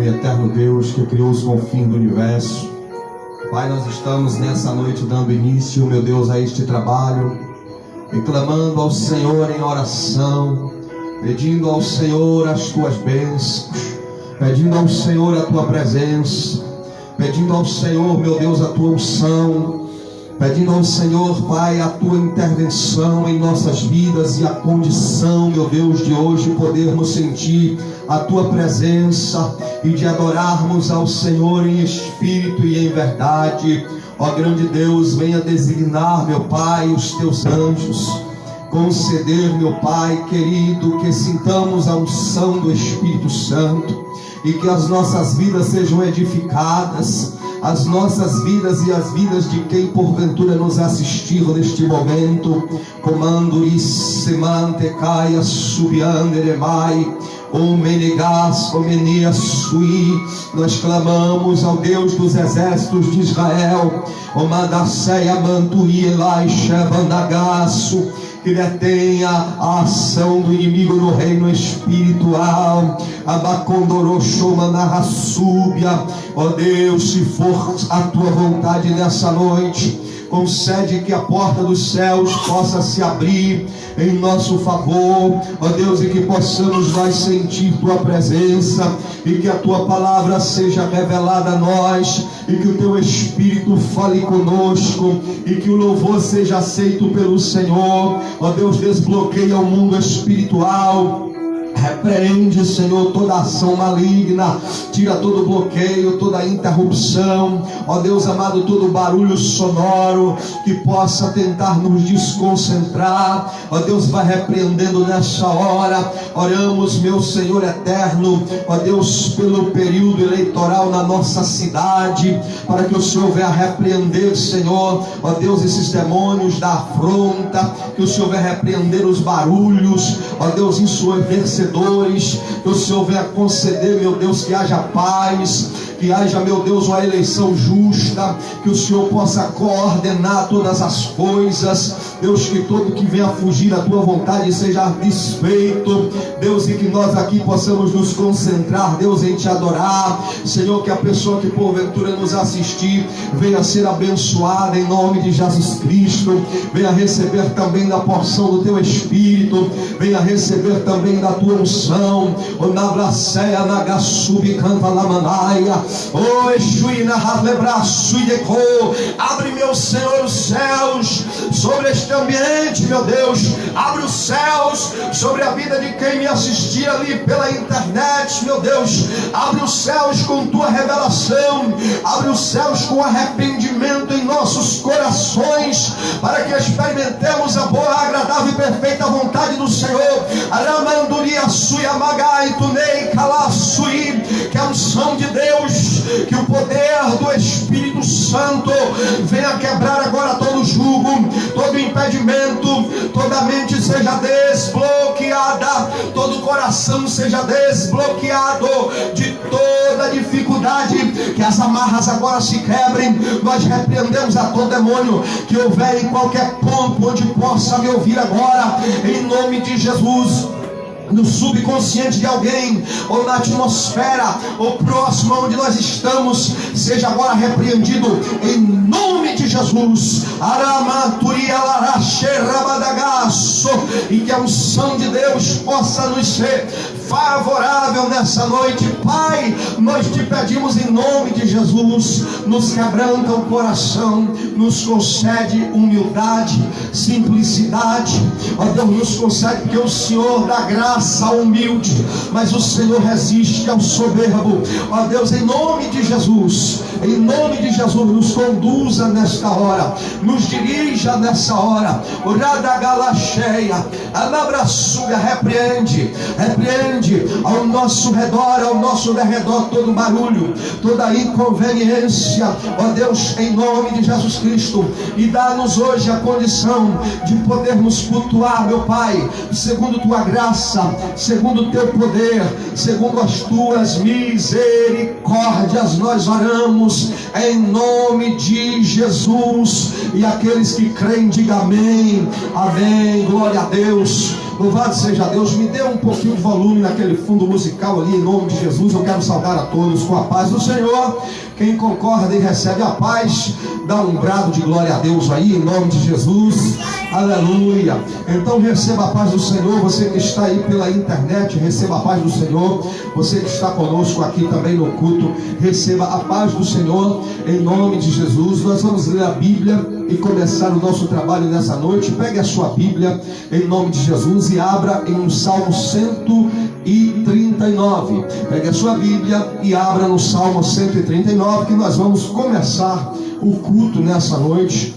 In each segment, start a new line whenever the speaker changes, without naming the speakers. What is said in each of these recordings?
e eterno Deus que criou os confins do universo. Pai, nós estamos nessa noite dando início, meu Deus, a este trabalho, e clamando ao Senhor em oração, pedindo ao Senhor as tuas bênçãos, pedindo ao Senhor a tua presença, pedindo ao Senhor, meu Deus, a tua unção, pedindo ao Senhor, Pai, a tua intervenção em nossas vidas e a condição, meu Deus, de hoje podermos sentir a tua presença e de adorarmos ao Senhor em espírito e em verdade. Ó grande Deus, venha designar, meu Pai, os teus anjos, conceder, meu Pai querido, que sintamos a unção do Espírito Santo e que as nossas vidas sejam edificadas, as nossas vidas e as vidas de quem porventura nos assistiu neste momento. Comando e semante caia subianderemai, o menegas, o menias sui. Nós clamamos ao Deus dos exércitos de Israel, o madaceia mantui elai chevandagaço, que detenha a ação do inimigo no reino espiritual. Abacondoroxomanarrassúbia. Ó Deus, se for a tua vontade nessa noite, concede que a porta dos céus possa se abrir em nosso favor, ó Deus, e que possamos nós sentir tua presença, e que a tua palavra seja revelada a nós, e que o teu Espírito fale conosco, e que o louvor seja aceito pelo Senhor. Ó Deus, desbloqueia o mundo espiritual. Repreende, Senhor, toda ação maligna, tira todo bloqueio, toda interrupção, ó Deus amado, todo barulho sonoro que possa tentar nos desconcentrar, ó Deus, vai repreendendo nessa hora. Oramos, meu Senhor eterno, ó Deus, pelo período eleitoral na nossa cidade, para que o Senhor venha repreender, Senhor, ó Deus, esses demônios da afronta, que o Senhor venha repreender os barulhos, ó Deus, ensurdecedores, que o Senhor venha conceder, meu Deus, que haja paz, que haja, meu Deus, uma eleição justa, que o Senhor possa coordenar todas as coisas, Deus, que todo que venha fugir da tua vontade seja desfeito, Deus, e que nós aqui possamos nos concentrar, Deus, em te adorar, Senhor, que a pessoa que porventura nos assistir venha ser abençoada em nome de Jesus Cristo, venha receber também da porção do teu Espírito, venha receber também da tua unção. O nabraceia nagassubi canta lamanaia, o exuina harlebraço e deco. Abre, meu Senhor, os céus sobre este ambiente, meu Deus. Abre os céus sobre a vida de quem me assistia ali pela internet, meu Deus. Abre os céus com tua revelação, abre os céus com arrependimento em nossos corações, para que experimentemos a boa, agradável e perfeita vontade do Senhor. Aramanduria sui amagai tunei calassui. Que a unção de Deus, que o poder do Espírito Santo venha quebrar agora todo jugo, todo impedimento, toda mente seja desbloqueada, todo coração seja desbloqueado de toda dificuldade, que as amarras agora se quebrem. Nós repreendemos a todo demônio que houver em qualquer ponto onde possa me ouvir agora, em nome de Jesus. No subconsciente de alguém, ou na atmosfera, ou próximo onde nós estamos, seja agora repreendido em nome de Jesus. E que a unção de Deus possa nos ser favorável nessa noite. Pai, nós te pedimos em nome de Jesus, nos quebranta o coração, nos concede humildade, simplicidade, ó Deus, nos concede, porque o Senhor dá graça ao humilde, mas o Senhor resiste ao soberbo. Ó Deus, em nome de Jesus, em nome de Jesus, nos conduza nesta hora, nos dirija nessa hora. O radagalacheia, anabraçuga, repreende ao nosso redor, ao nosso derredor, todo barulho, toda inconveniência, ó Deus, em nome de Jesus Cristo, e dá-nos hoje a condição de podermos cultuar, meu Pai, segundo tua graça, segundo o teu poder, segundo as tuas misericórdias. Nós oramos em nome de Jesus, e aqueles que creem, digam amém, amém, glória a Deus. Louvado seja Deus. Me dê um pouquinho de volume naquele fundo musical ali, em nome de Jesus. Eu quero saudar a todos com a paz do Senhor. Quem concorda e recebe a paz, dá um brado de glória a Deus aí, em nome de Jesus. Aleluia. Então receba a paz do Senhor. Você que está aí pela internet, receba a paz do Senhor. Você que está conosco aqui também no culto, receba a paz do Senhor, em nome de Jesus. Nós vamos ler a Bíblia e começar o nosso trabalho nessa noite. Pegue a sua Bíblia, em nome de Jesus, e abra em um Salmo 139. Pegue a sua Bíblia e abra no Salmo 139, que nós vamos começar o culto nessa noite.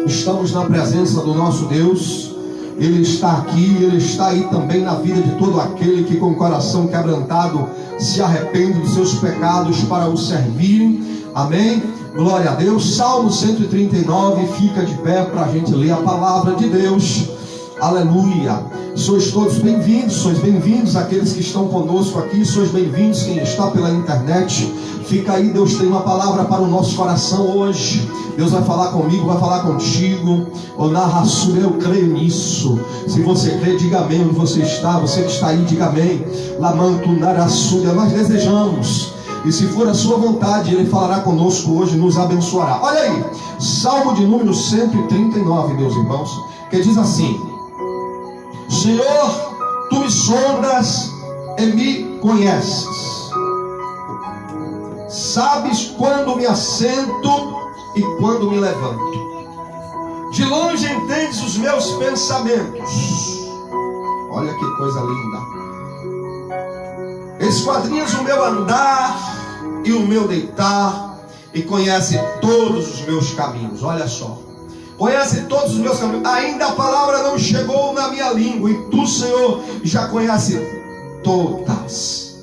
Estamos na presença do nosso Deus. Ele está aqui, Ele está aí também na vida de todo aquele que com o coração quebrantado se arrepende dos seus pecados para o servirem. Amém? Glória a Deus. Salmo 139, fica de pé para a gente ler a palavra de Deus. Aleluia. Sois todos bem-vindos, sois bem-vindos aqueles que estão conosco aqui, sois bem-vindos quem está pela internet. Fica aí, Deus tem uma palavra para o nosso coração hoje. Deus vai falar comigo, vai falar contigo. Onarraçu, eu creio nisso. Se você crê, diga amém. Onde você está, você que está aí, diga amém. Lamanto naraçúria, nós desejamos. E se for a sua vontade, Ele falará conosco hoje, nos abençoará. Olha aí, Salmo de número 139, meus irmãos, que diz assim: Senhor, Tu me sondas e me conheces. Sabes quando me assento e quando me levanto. De longe entendes os meus pensamentos. Olha que coisa linda. Esquadrinhas o meu andar e o meu deitar, e conhece todos os meus caminhos. Olha só, conhece todos os meus caminhos. Ainda a palavra não chegou na minha língua, e Tu, Senhor, já conhece todas.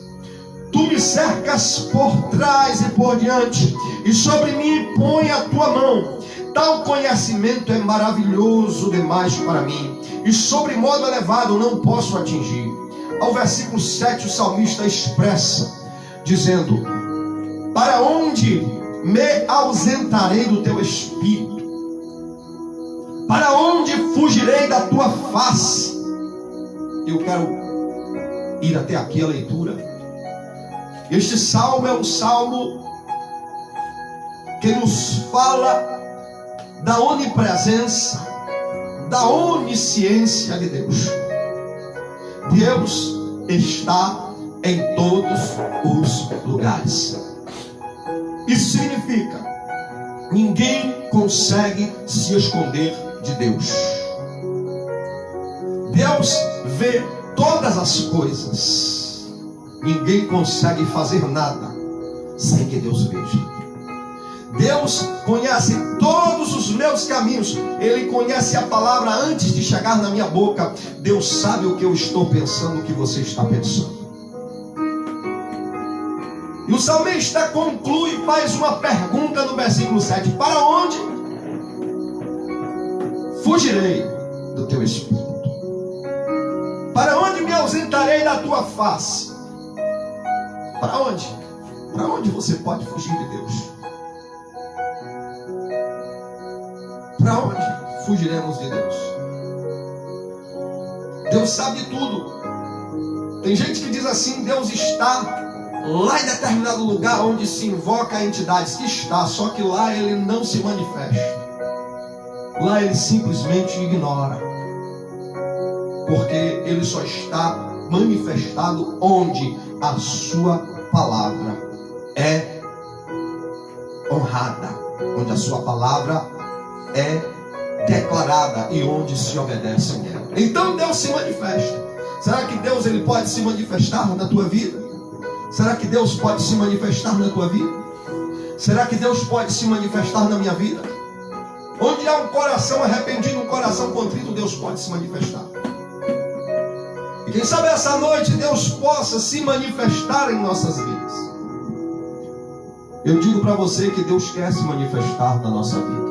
Tu me cercas por trás e por diante, e sobre mim põe a Tua mão. Tal conhecimento é maravilhoso demais para mim, e sobre modo elevado não posso atingir. Ao versículo 7 o salmista expressa, dizendo: para onde me ausentarei do Teu Espírito? Para onde fugirei da Tua face? Eu quero ir até aqui a leitura. Este salmo é um salmo que nos fala da onipresença, da onisciência de Deus. Deus está em todos os lugares. Isso significa: ninguém consegue se esconder de Deus. Deus vê todas as coisas. Ninguém consegue fazer nada sem que Deus veja. Deus conhece todos os meus caminhos. Ele conhece a palavra antes de chegar na minha boca. Deus sabe o que eu estou pensando, o que você está pensando. E o salmista conclui e faz uma pergunta no versículo 7: para onde fugirei do Teu Espírito? Para onde me ausentarei da Tua face? Para onde? Para onde você pode fugir de Deus? Para onde fugiremos de Deus? Deus sabe de tudo. Tem gente que diz assim: Deus está lá em determinado lugar onde se invoca entidades. Está, só que lá Ele não se manifesta. Lá Ele simplesmente ignora. Porque Ele só está manifestado onde a Sua palavra é honrada, onde a Sua palavra é declarada e onde se obedece a ela. Então Deus se manifesta. Será que Deus ele pode se manifestar na tua vida? Será que Deus pode se manifestar na tua vida? Será que Deus pode se manifestar na minha vida? Onde há um coração arrependido, um coração contrito, Deus pode se manifestar. E quem sabe essa noite Deus possa se manifestar em nossas vidas. Eu digo para você que Deus quer se manifestar na nossa vida.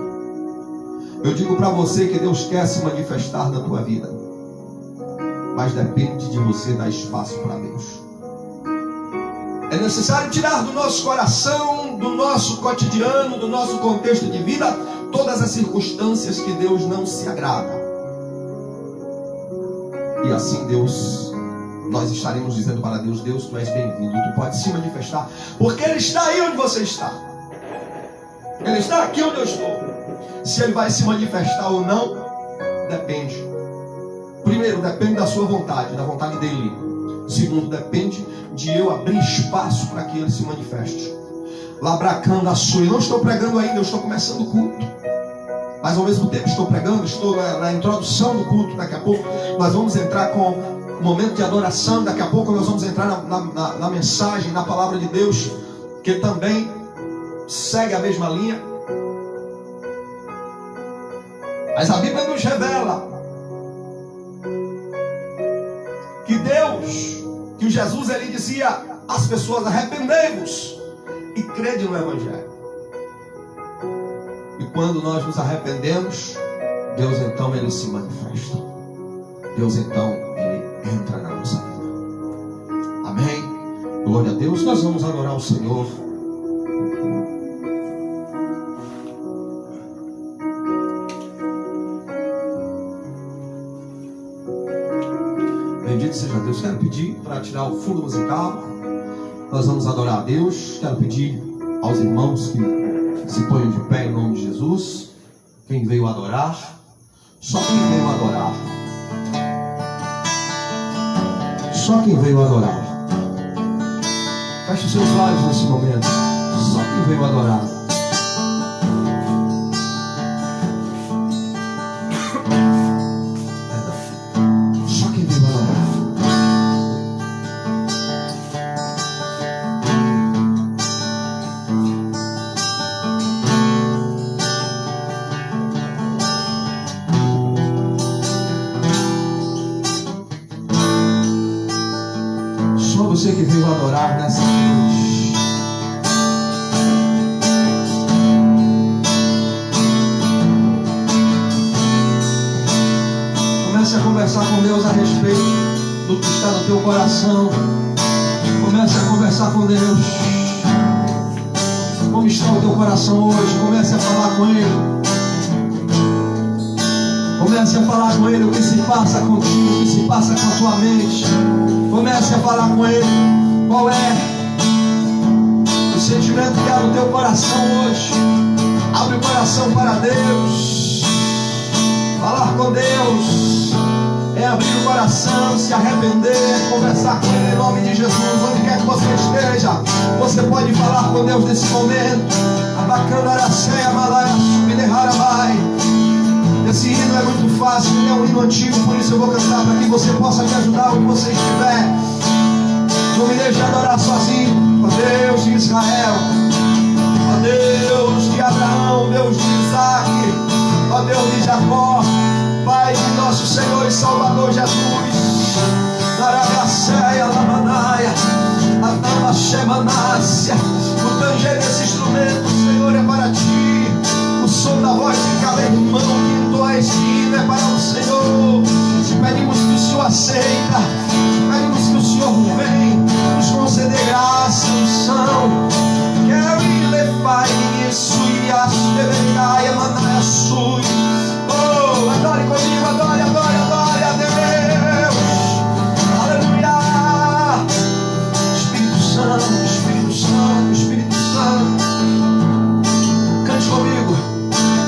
Eu digo para você que Deus quer se manifestar na tua vida. Mas depende de você dar espaço para Deus. É necessário tirar do nosso coração, do nosso cotidiano, do nosso contexto de vida, todas as circunstâncias que Deus não se agrada. E assim nós estaremos dizendo para Deus: Deus, tu és bem-vindo, tu pode se manifestar, porque Ele está aí onde você está. Ele está aqui onde eu estou. Se Ele vai se manifestar ou não, depende. Primeiro, depende da sua vontade, da vontade dEle. Segundo, depende de eu abrir espaço para que Ele se manifeste. Labracando a sua. Eu não estou pregando ainda, eu estou começando o culto. Mas ao mesmo tempo estou pregando, estou na introdução do culto. Daqui a pouco nós vamos entrar com o momento de adoração. Daqui a pouco nós vamos entrar na mensagem, na palavra de Deus, que também segue a mesma linha. Mas a Bíblia nos revela que Deus, que Jesus, Ele dizia às pessoas: arrependei-vos e crede no Evangelho. E quando nós nos arrependemos, Deus então Ele se manifesta. Deus então Ele entra na nossa vida. Amém? Glória a Deus. Nós vamos adorar o Senhor. Bendito seja Deus. Quero pedir para tirar o fundo musical. Nós vamos adorar a Deus. Quero pedir aos irmãos que se ponham de pé em nome de Jesus. Quem veio adorar, só quem veio adorar. Só quem veio adorar. Feche os seus olhos nesse momento. Só quem veio adorar. Só quem veio adorar. Você que veio adorar nessa noite. Comece a conversar com Deus a respeito do que está no teu coração. Comece a conversar com Deus. Como está o teu coração hoje? Comece a falar com Ele. Comece a falar com Ele o que se passa contigo, o que se passa com a tua mente. Comece a falar com Ele qual é o sentimento que há no teu coração hoje. Abre o coração para Deus. Falar com Deus é abrir o coração, se arrepender, conversar com Ele em nome de Jesus. Onde quer que você esteja, você pode falar com Deus nesse momento. Abacanaraceia, malaia, subireharabai. Esse hino é muito fácil, é um hino antigo, por isso eu vou cantar para que você possa me ajudar onde você estiver. Não me deixe adorar sozinho. Ó Deus de Israel, ó Deus de Abraão, Deus de Isaac, ó Deus de Jacó, Pai de nosso Senhor e Salvador Jesus. Naragaceia, Lamanaia, Atamaxemanácia. O tanger desse instrumento, Senhor, é para ti. O som da voz de cada irmão que entoa esse hino é para o Senhor. Te pedimos que o Senhor aceita, te pedimos que o Senhor vem nos conceder graça, unção. Quero ir levar isso e a chevecaia, manaia sui. Oh, adore comigo, adore, adore, adore a Deus. Aleluia. Espírito Santo, Espírito Santo, Espírito Santo. Cante comigo.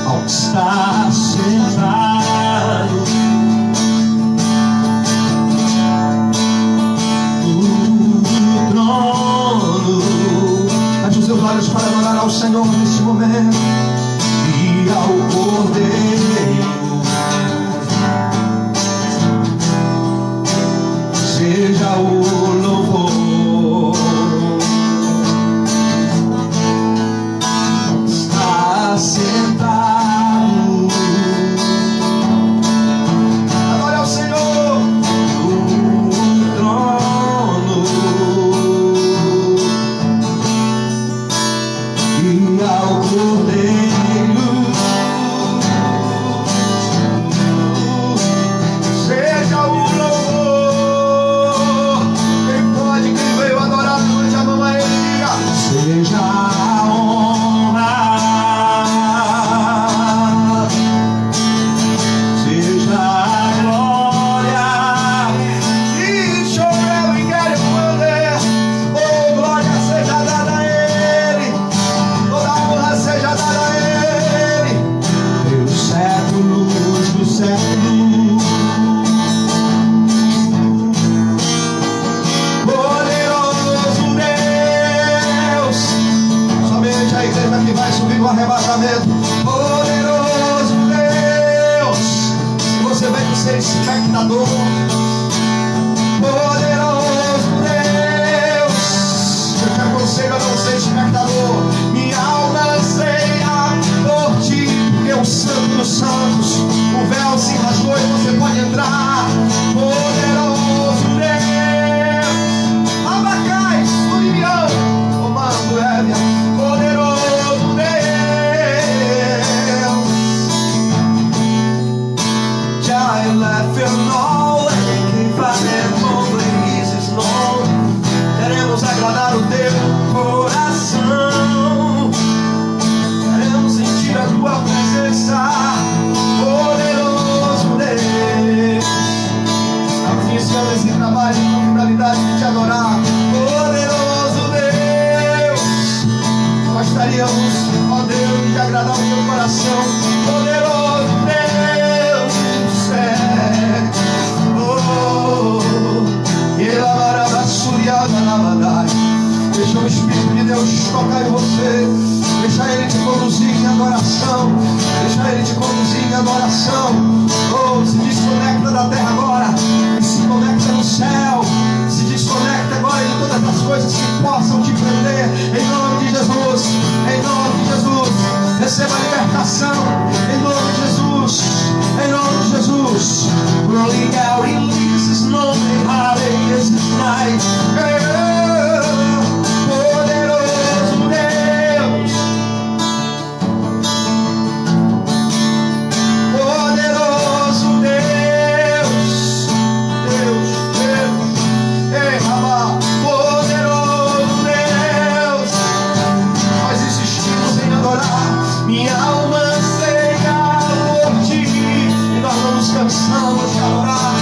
Ao estar sentado no trono, feche os seus olhos para adorar ao Senhor neste momento. E ao Cordeiro seja o louvor. Está sentado. Adore ao Senhor no trono. E ao Cordeiro seja o louvor. Quem pode, quem veio adorar, levante a mão a Ele, diga: seja a honra, seja a glória arrebatamento. Poderoso Deus, se você vai ser espectador, poderoso Deus, eu te aconselho a não ser espectador. Minha alma anseia por ti, porque o Santo dos Santos, o véu se rasgou e você pode entrar. Poderoso Deus, Abacai, Surião, comando Évia. Poderoso Deus, já eu left your knowledge, quem faz queremos agradar o teu coração, queremos sentir a tua presença, poderoso Deus. Estamos iniciando esse trabalho com a finalidade de te adorar, poderoso Deus. Gostaríamos, ó Deus, de agradar o teu coração, poderoso Deus do céu. Deixa o Espírito de Deus tocar em você, deixa Ele te conduzir em adoração, deixa Ele te conduzir em adoração. Oh, se desconecta da terra agora e se conecta no céu, se desconecta agora de todas as coisas que possam te prender, em nome de Jesus, em nome de Jesus. Receba a libertação, em nome de Jesus, em nome de Jesus. Rolling out releases, no hallelujah is night. Poderoso Deus, poderoso Deus, ei, Rabá, poderoso Deus, nós insistimos em adorar, minha alma anseia por ti, e nós não nos cansamos de adorar,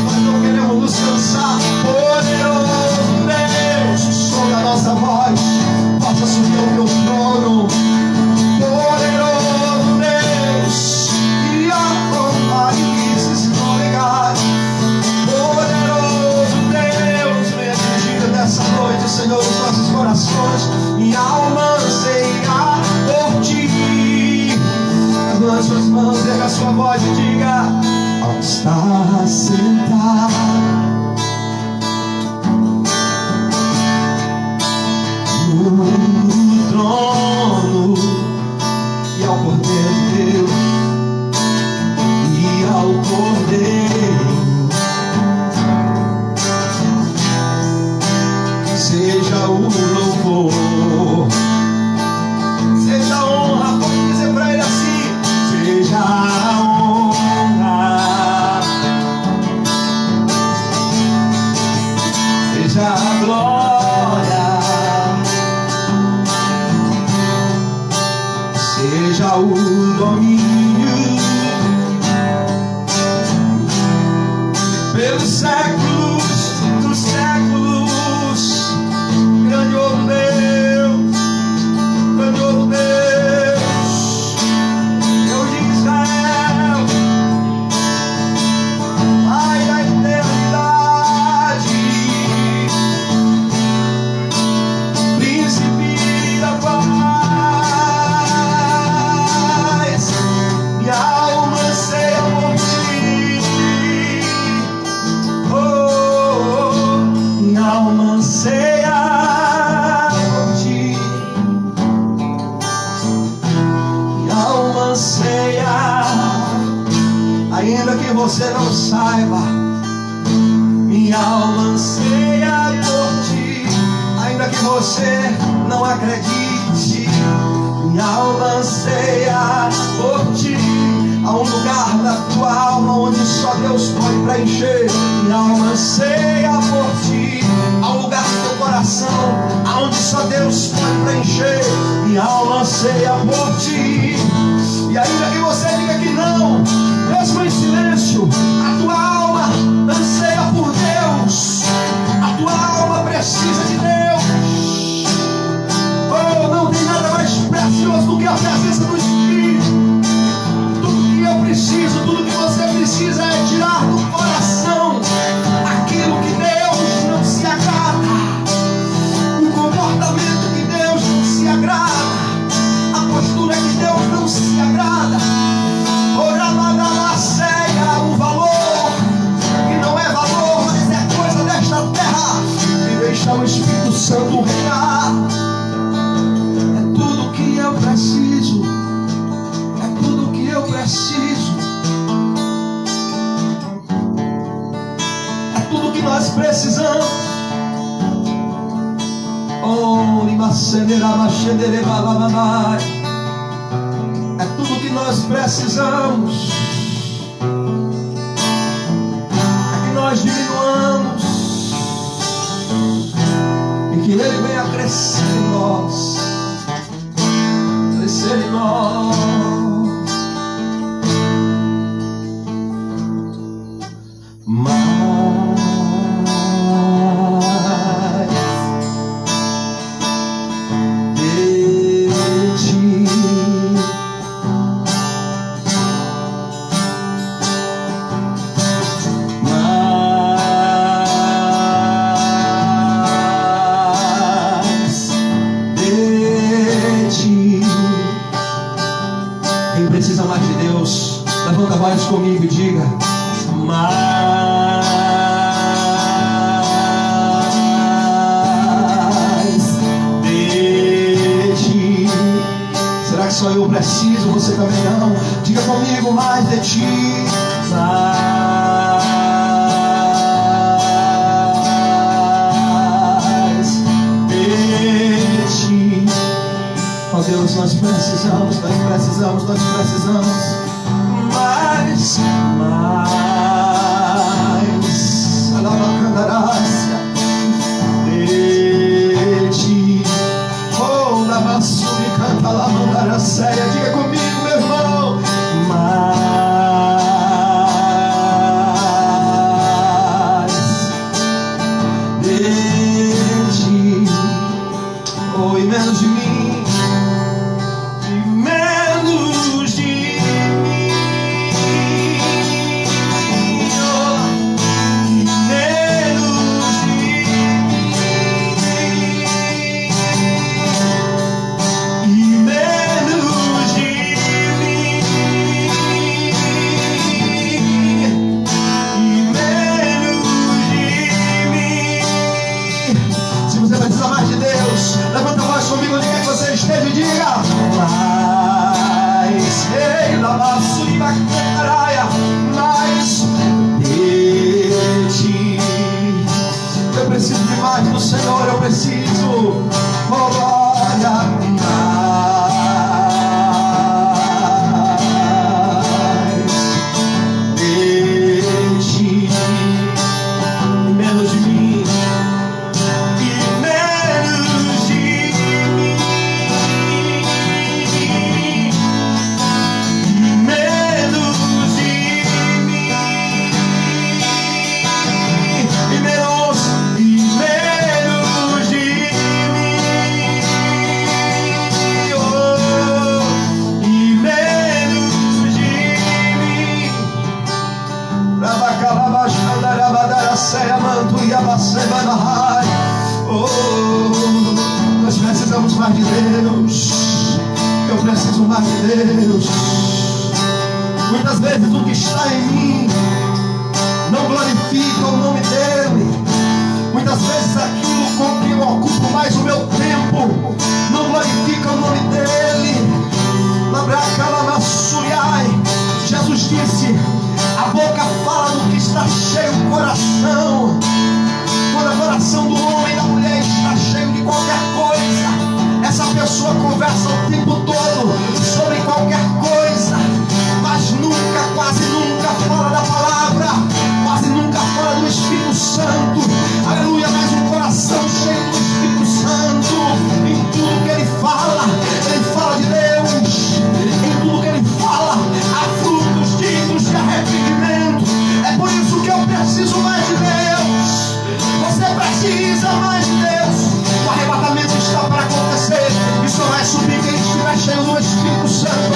nós não queremos nos cansar. Poderoso Deus, o som da nossa voz possa subir ao teu trono. Poderoso Deus, e a promessa não negar. Poderoso Deus, venha dirigir nessa noite, Senhor, os nossos corações. Minha alma anseia por ti. As suas mãos, erga a sua voz e diga: ao estar sentado no trono, e ao Cordeiro de Deus, e ao Cordeiro, seja o louvor, seja a honra. Pode dizer para Ele assim: seja a honra, seja a glória, seja o domínio pelos séculos dos séculos. Grandioso Deus, grandioso Deus, Deus de Israel, Pai da eternidade, Príncipe da paz. Minha alma anseia por ti, minha alma anseia por ti, minha alma anseia, ainda que você não saiba. Minha alma anseia por ti, ainda que você não acredite. Minha alma anseia por ti. Há um lugar na tua alma onde só Deus pode preencher. Minha alma anseia por ti. Há um lugar no teu coração onde só Deus pode preencher. Minha alma anseia por ti. E ainda que você diga que não, mesmo em silêncio, a tua alma anseia por Deus. A tua alma precisa de Deus. Oh, não tem nada mais precioso do que a presença do Espírito. Tudo que eu preciso, tudo que você precisa é tirar do coração aquilo que Deus não se agrada, o comportamento que Deus não se agrada, a postura É tudo que nós precisamos. É que nós diminuamos e que Ele venha crescer em nós. Crescer em nós. Levanta a voz comigo e diga: mais de ti. Será que só eu preciso? Você também não? Diga comigo: mais de ti. Mais de ti. Ó Deus, nós precisamos, nós precisamos, nós precisamos. Mais, alabacandarácia de ti. Oh, lamassumi canta lamandara séria. Diga comigo, meu irmão: mais de ti. Oh, e menos de mim, e menos de mim. Levanta a voz comigo, onde quer que você esteja e diga: mais, ei, lavaço e bacteraia, mais de ti. Eu preciso de mais do Senhor, eu preciso, oh glória, mais de ti, menos de mim. Oh, nós precisamos mais de Deus. Eu preciso mais de Deus. Muitas vezes o que está em mim não glorifica o nome dEle. Muitas vezes aquilo com que eu ocupo mais o meu tempo não glorifica o nome dEle. Jesus disse: a boca fala do que está cheio o coração. Quando o coração do homem e da mulher está cheio de qualquer coisa, essa pessoa conversa o tempo todo sobre qualquer coisa, mas nunca, quase nunca fala da palavra, quase nunca fala do Espírito Santo. Aleluia. Mas um coração cheio do Espírito Santo, em tudo que ele fala de Deus. Em tudo que ele fala há frutos dignos de arrependimento. É por isso que eu preciso mais de Deus. Você precisa mais de Deus. O arrebatamento está para acontecer e só vai subir quem estiver cheio do Espírito Santo.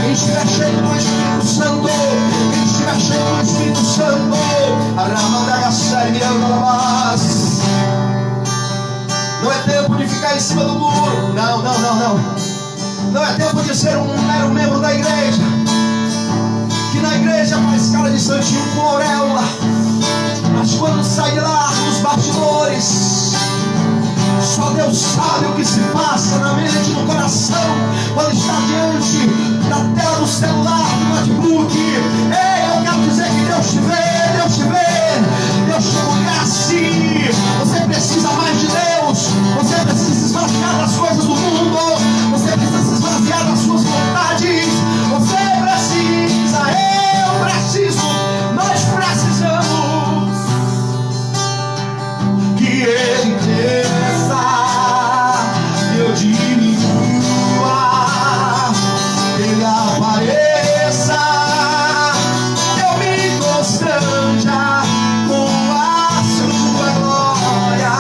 Quem estiver cheio do Espírito Santo. Quem estiver cheio do Espírito Santo. Não é tempo de ficar em cima do muro. Não. Não é tempo de ser um mero membro da igreja, que na igreja faz cara de santinho com auréola, mas quando sai de lá nos bastidores, só Deus sabe o que se passa na mente e no coração quando está diante da tela do celular, do notebook. Ei, eu quero dizer que Deus te vê, Deus te vê, Deus te conhece. Você precisa mais de Deus, você precisa se esvaziar das coisas do nua, Ele apareça, eu me constranja com a sua glória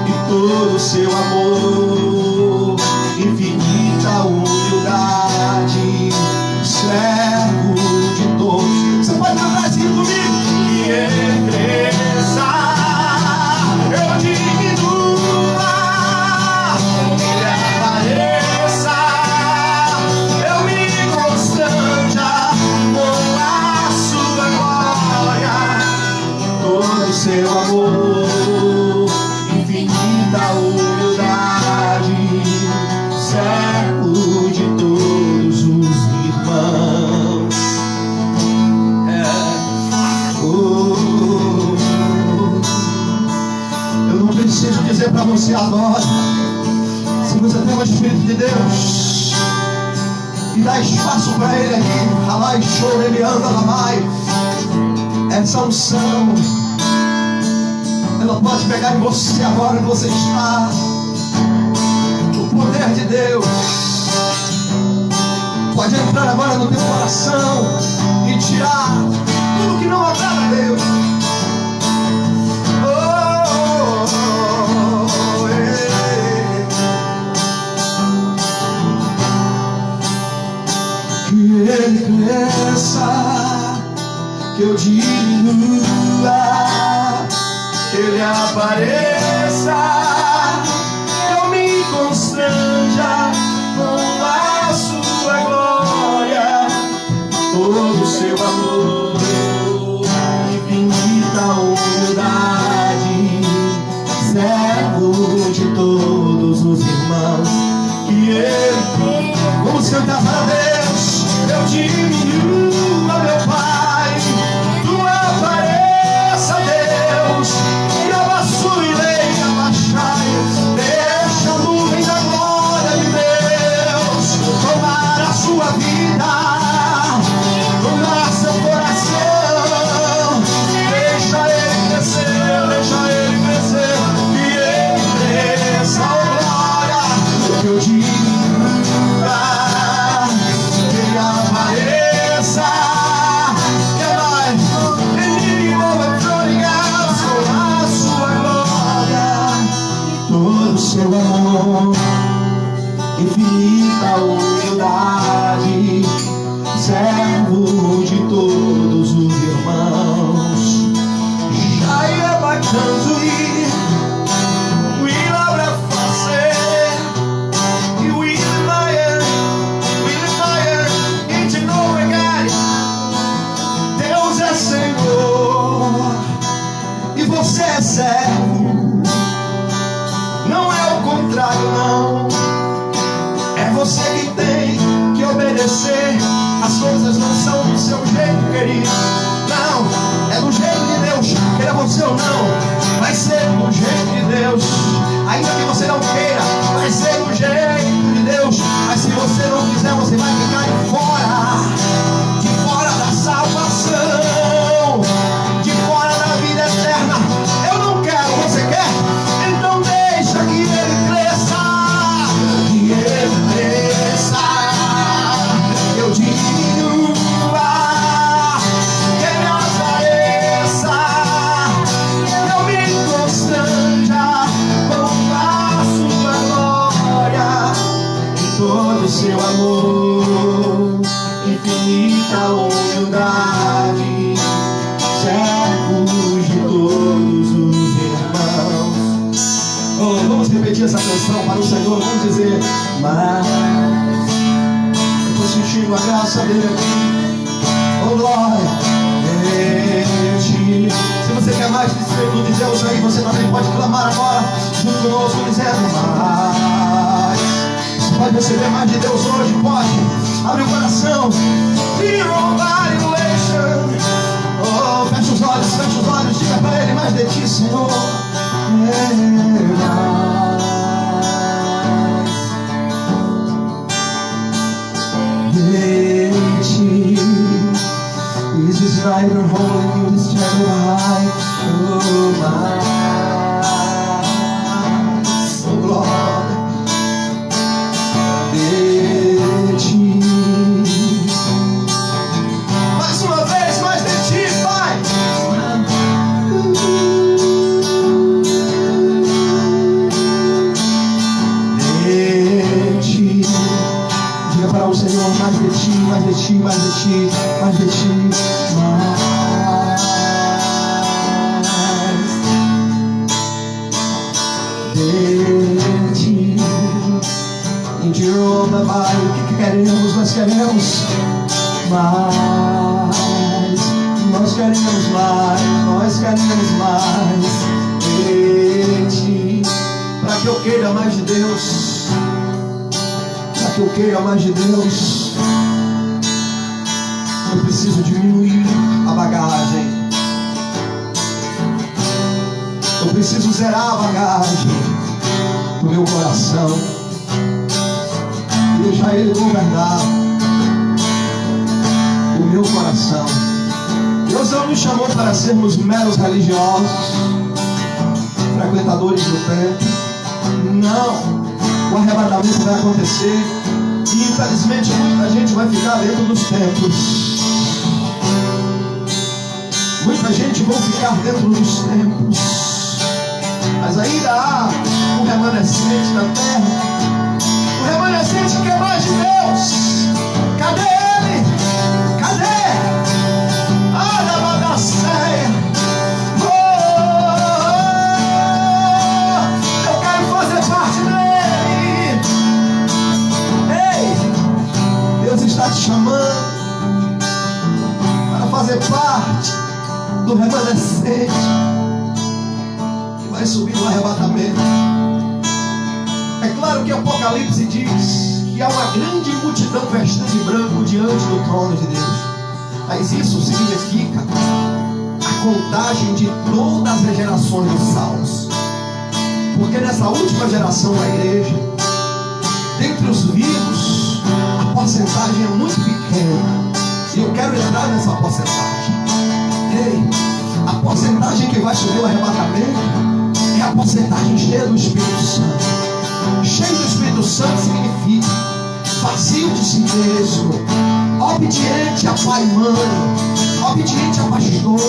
e todo o seu amor, infinita humildade, servo de todos. Você pode cantar assim comigo? Que Ele cresça, eu diminua, Ele apareça, eu me constranja com a sua glória, todo o seu amor, infinita humildade, servo de todos os irmãos. Eu não preciso dizer para você agora, se você tem o Espírito de Deus e dá espaço para Ele aqui, Ramai, choro, Ele anda, Ramai. Essa unção, ela pode pegar em você agora onde você está. O poder de Deus pode entrar agora no teu coração e tirar tudo que não agrada a Deus. Que Ele cresça, que eu diminua, que Ele apareça, eu me constranja com a sua glória, todo o seu amor, infinita humildade, servo de todos os irmãos. Que Ele, vamos cantar para Deus, eu diminua, meu Pai, Tu apareça, Deus, e abaçue, leia, abaixai, deixa a nuvem da glória de Deus tomar a sua vida, tomar seu coração, deixa Ele crescer, deixa Ele crescer, que Ele cresça, oh glória, que eu diminua, que Ele apareça, que vai venir com a sua glória, todo o seu amor, infinita humildade, servo de todos os irmãos. Já ia bacando ir, we love a fazer, e we live into no regard. Deus é Senhor e você é servo, não é o contrário, não. É você que tem que obedecer. As coisas não são do seu jeito, querido. Não, é do jeito de Deus. Queira você ou não, vai ser do jeito de Deus. Ainda que você não queira, vai ser do jeito de Deus. Mas se você não quiser, você vai ficar de fora da salvação, de fora da vida eterna. Eu não quero, você quer? Então deixa que Ele cresça, que Ele cresça, eu diminua, que Ele apareça, eu me constranja com a sua glória e todo o seu amor, infinita humildade, servos de todos os irmãos. Oh, vamos repetir essa canção para o Senhor, vamos dizer, mas eu estou sentindo a graça dele aqui. Oh glória, se você quer mais do Espírito de Deus aí, você também pode clamar agora junto conosco, dizendo mais. Você pode receber mais de Deus hoje, pode. Abre o coração. Oh, fecha os olhos, diga para Ele mais de ti, Senhor. Is this right or holy? You this terrible high. Oh my, oh Lord. Senhor, mais de ti, mais de ti, mais de ti, mais de ti, mais de ti. Jeová, Pai, o que queremos? Nós queremos mais, nós queremos mais, nós queremos mais de ti. Para que eu queira mais de Deus, para que eu queira mais de Deus, eu preciso diminuir a bagagem, eu preciso zerar a bagagem do meu coração, deixar Ele governar o meu coração. Deus não nos chamou para sermos meros religiosos, frequentadores do templo. Não, o arrebatamento vai acontecer e infelizmente muita gente vai ficar dentro dos templos. Muita gente vai ficar dentro dos templos, mas ainda há um remanescente na terra, o remanescente que é mais de Deus. Cadê ele? Cadê? Ah, da bagaceia. Eu quero fazer parte dele. Ei, Deus está te chamando para fazer parte do remanescente que vai subir no arrebatamento. É claro que Apocalipse diz que há uma grande multidão vestida de branco diante do trono de Deus. Mas isso significa a contagem de todas as gerações dos salvos. Porque nessa última geração da igreja, dentre os vivos, a porcentagem é muito pequena. E eu quero entrar nessa porcentagem. Ei, a porcentagem que vai subir o arrebatamento é a porcentagem cheia do Espírito Santo. Cheio do Espírito Santo significa vazio de si mesmo, obediente a pai e mãe, obediente a pastor.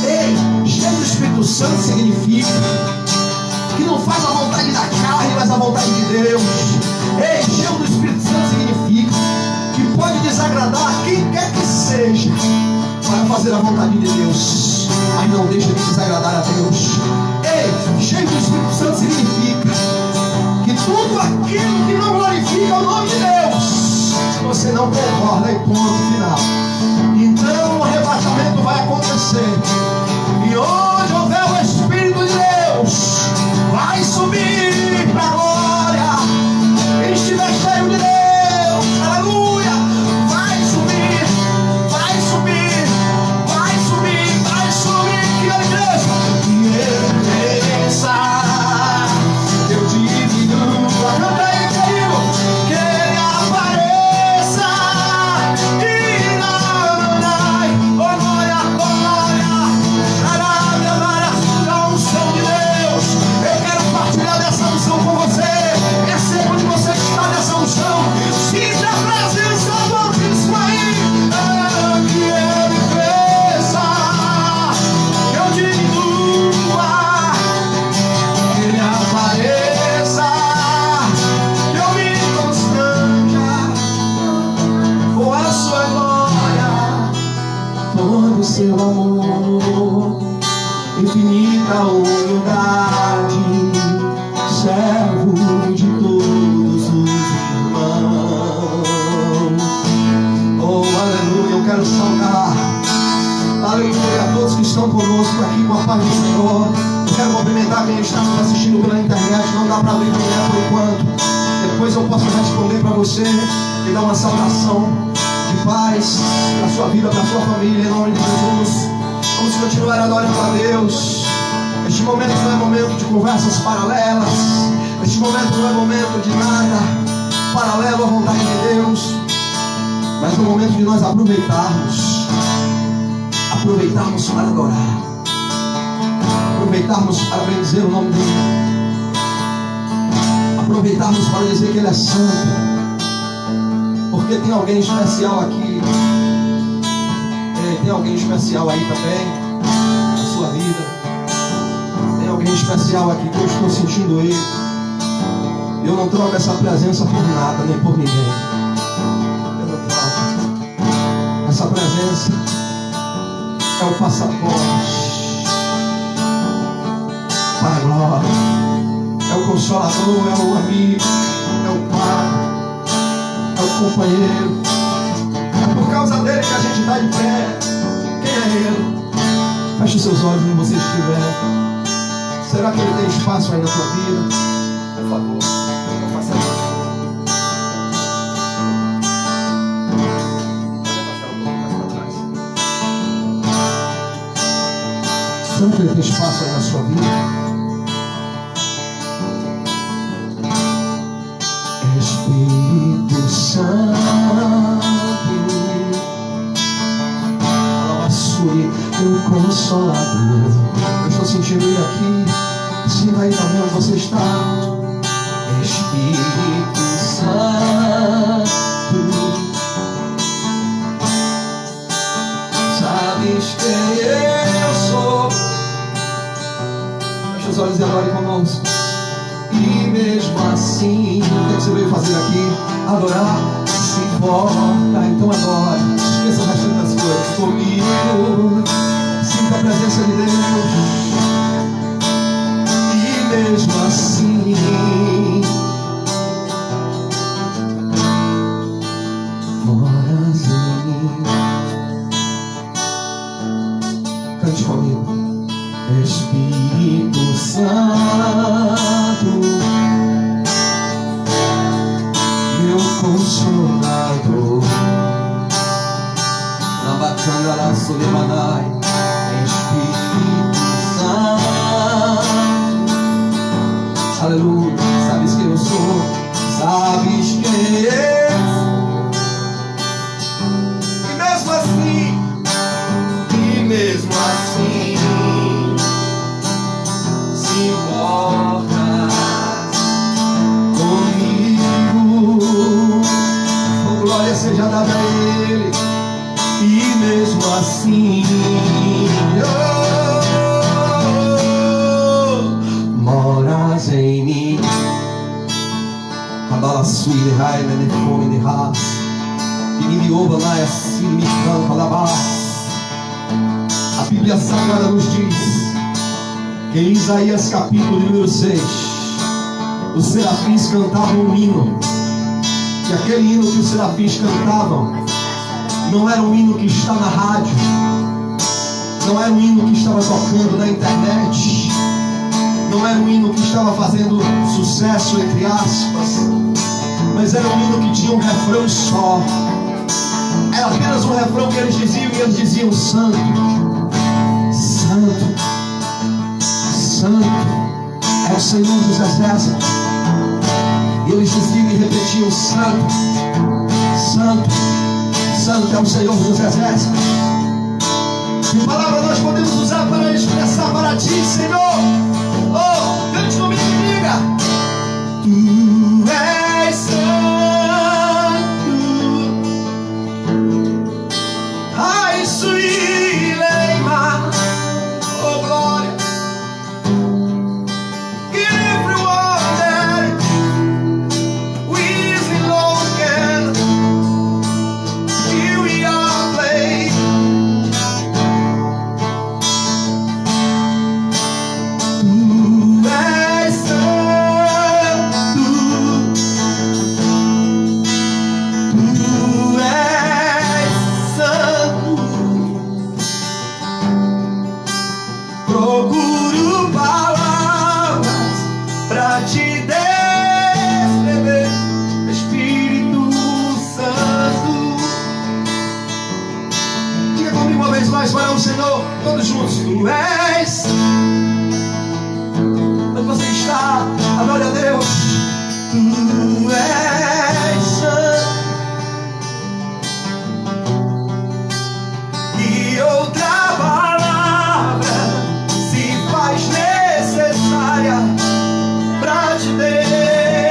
Ei, cheio do Espírito Santo significa que não faz a vontade da carne, mas a vontade de Deus. Ei, cheio do Espírito Santo significa que pode desagradar a quem quer que seja para fazer a vontade de Deus, mas não deixa de desagradar a Deus. Ei, cheio do Espírito Santo significa que tudo aquilo que não glorifica o nome de Deus, você não concorda, e ponto final. Então o arrebatamento vai acontecer, e onde houver o Espírito de Deus, vai subir para a glória. Quem estiver cheio de Deus, aleluia, vai subir, vai subir, vai subir, vai subir, que ele cresça, que ele cresça. Eu diminuo, canta aí comigo, que ele apareça, e não, oh glória, a unção de Deus. Eu quero partilhar dessa unção com você. Receba onde você está nessa unção. Sinta a presença do Altíssimo aí. Que ele cresça, que eu diminua, que ele apareça, que eu me constranja com a sua glória, todo o seu amor, infinita humildade, servo de todos os irmãos. Oh, aleluia, eu quero saudar, aleluia, a todos que estão conosco aqui com a paz do Senhor. Eu quero cumprimentar quem está nos assistindo pela internet. Não dá para ler por enquanto. Depois eu posso responder para você e dar uma saudação de paz para a sua vida, para a sua família, em nome de Jesus. Vamos continuar adorando a Deus. Este momento não é momento de conversas paralelas. Este momento não é momento de nada paralelo à vontade de Deus, mas é o momento de nós aproveitarmos para adorar, aproveitarmos para bendizer o nome dele, aproveitarmos para dizer que ele é santo, porque tem alguém especial aqui. Tem alguém especial aí também na sua vida. Tem alguém especial aqui que eu estou sentindo ele. Eu não troco essa presença por nada, nem por ninguém. volta. Essa presença é o passaporte para a glória. É o consolador, é o amigo, é o pai, é o companheiro. É por causa dele que a gente está de pé. Quem é ele? Feche os seus olhos onde você estiver. Será que ele tem espaço aí na tua vida? Por favor, não faça isso. Será que ele tem espaço aí na sua vida? Espírito Santo, Alabaçuri, meu consolador. Eu estou sentindo ele aqui. Sinta aí também onde você está. Espírito Santo, sabes quem eu sou. Feche os olhos e adore conosco. E mesmo assim, o que você veio fazer aqui? Adorar, se importa. Então adore. Esqueça o resto das coisas. Comigo, sinta a presença de Deus. E mesmo assim, moras em mim. Cante comigo. Espírito Santo, meu consolador. Na bacana lá Solemanai. Espírito Santo, aleluia. Sabes quem eu sou, sabes quem eu sou. E mesmo assim, se importas comigo. Oh, glória seja dada a Ele. E mesmo assim, moras em mim. Abala suíre, raia, ne fome de ras. E me ouva lá, assim me canta, alabás. A Bíblia Sagrada nos diz que em Isaías capítulo número 6, os serafins cantavam um hino. E aquele hino que os serafins cantavam não era um hino que está na rádio, não era um hino que estava tocando na internet, não era um hino que estava fazendo sucesso, entre aspas, mas era um hino que tinha um refrão só. Era apenas um refrão que eles diziam, e eles diziam: Santo, Santo, Santo é o Senhor dos Exércitos. E eles diziam e repetiam: Santo, Santo, Santo é o Senhor dos Exércitos. Que palavra nós podemos usar para expressar para ti, Senhor? Oh, cante comigo e diga: Tu és santo. Ai, suíleima. Oh, glória. Procuro palavras para te descrever, Espírito Santo. Diga comigo uma vez mais para o Senhor, todos juntos. Tu és. Onde você está? Adore a Deus. Tu és santo. E outra palavra se faz necessária para te descrever.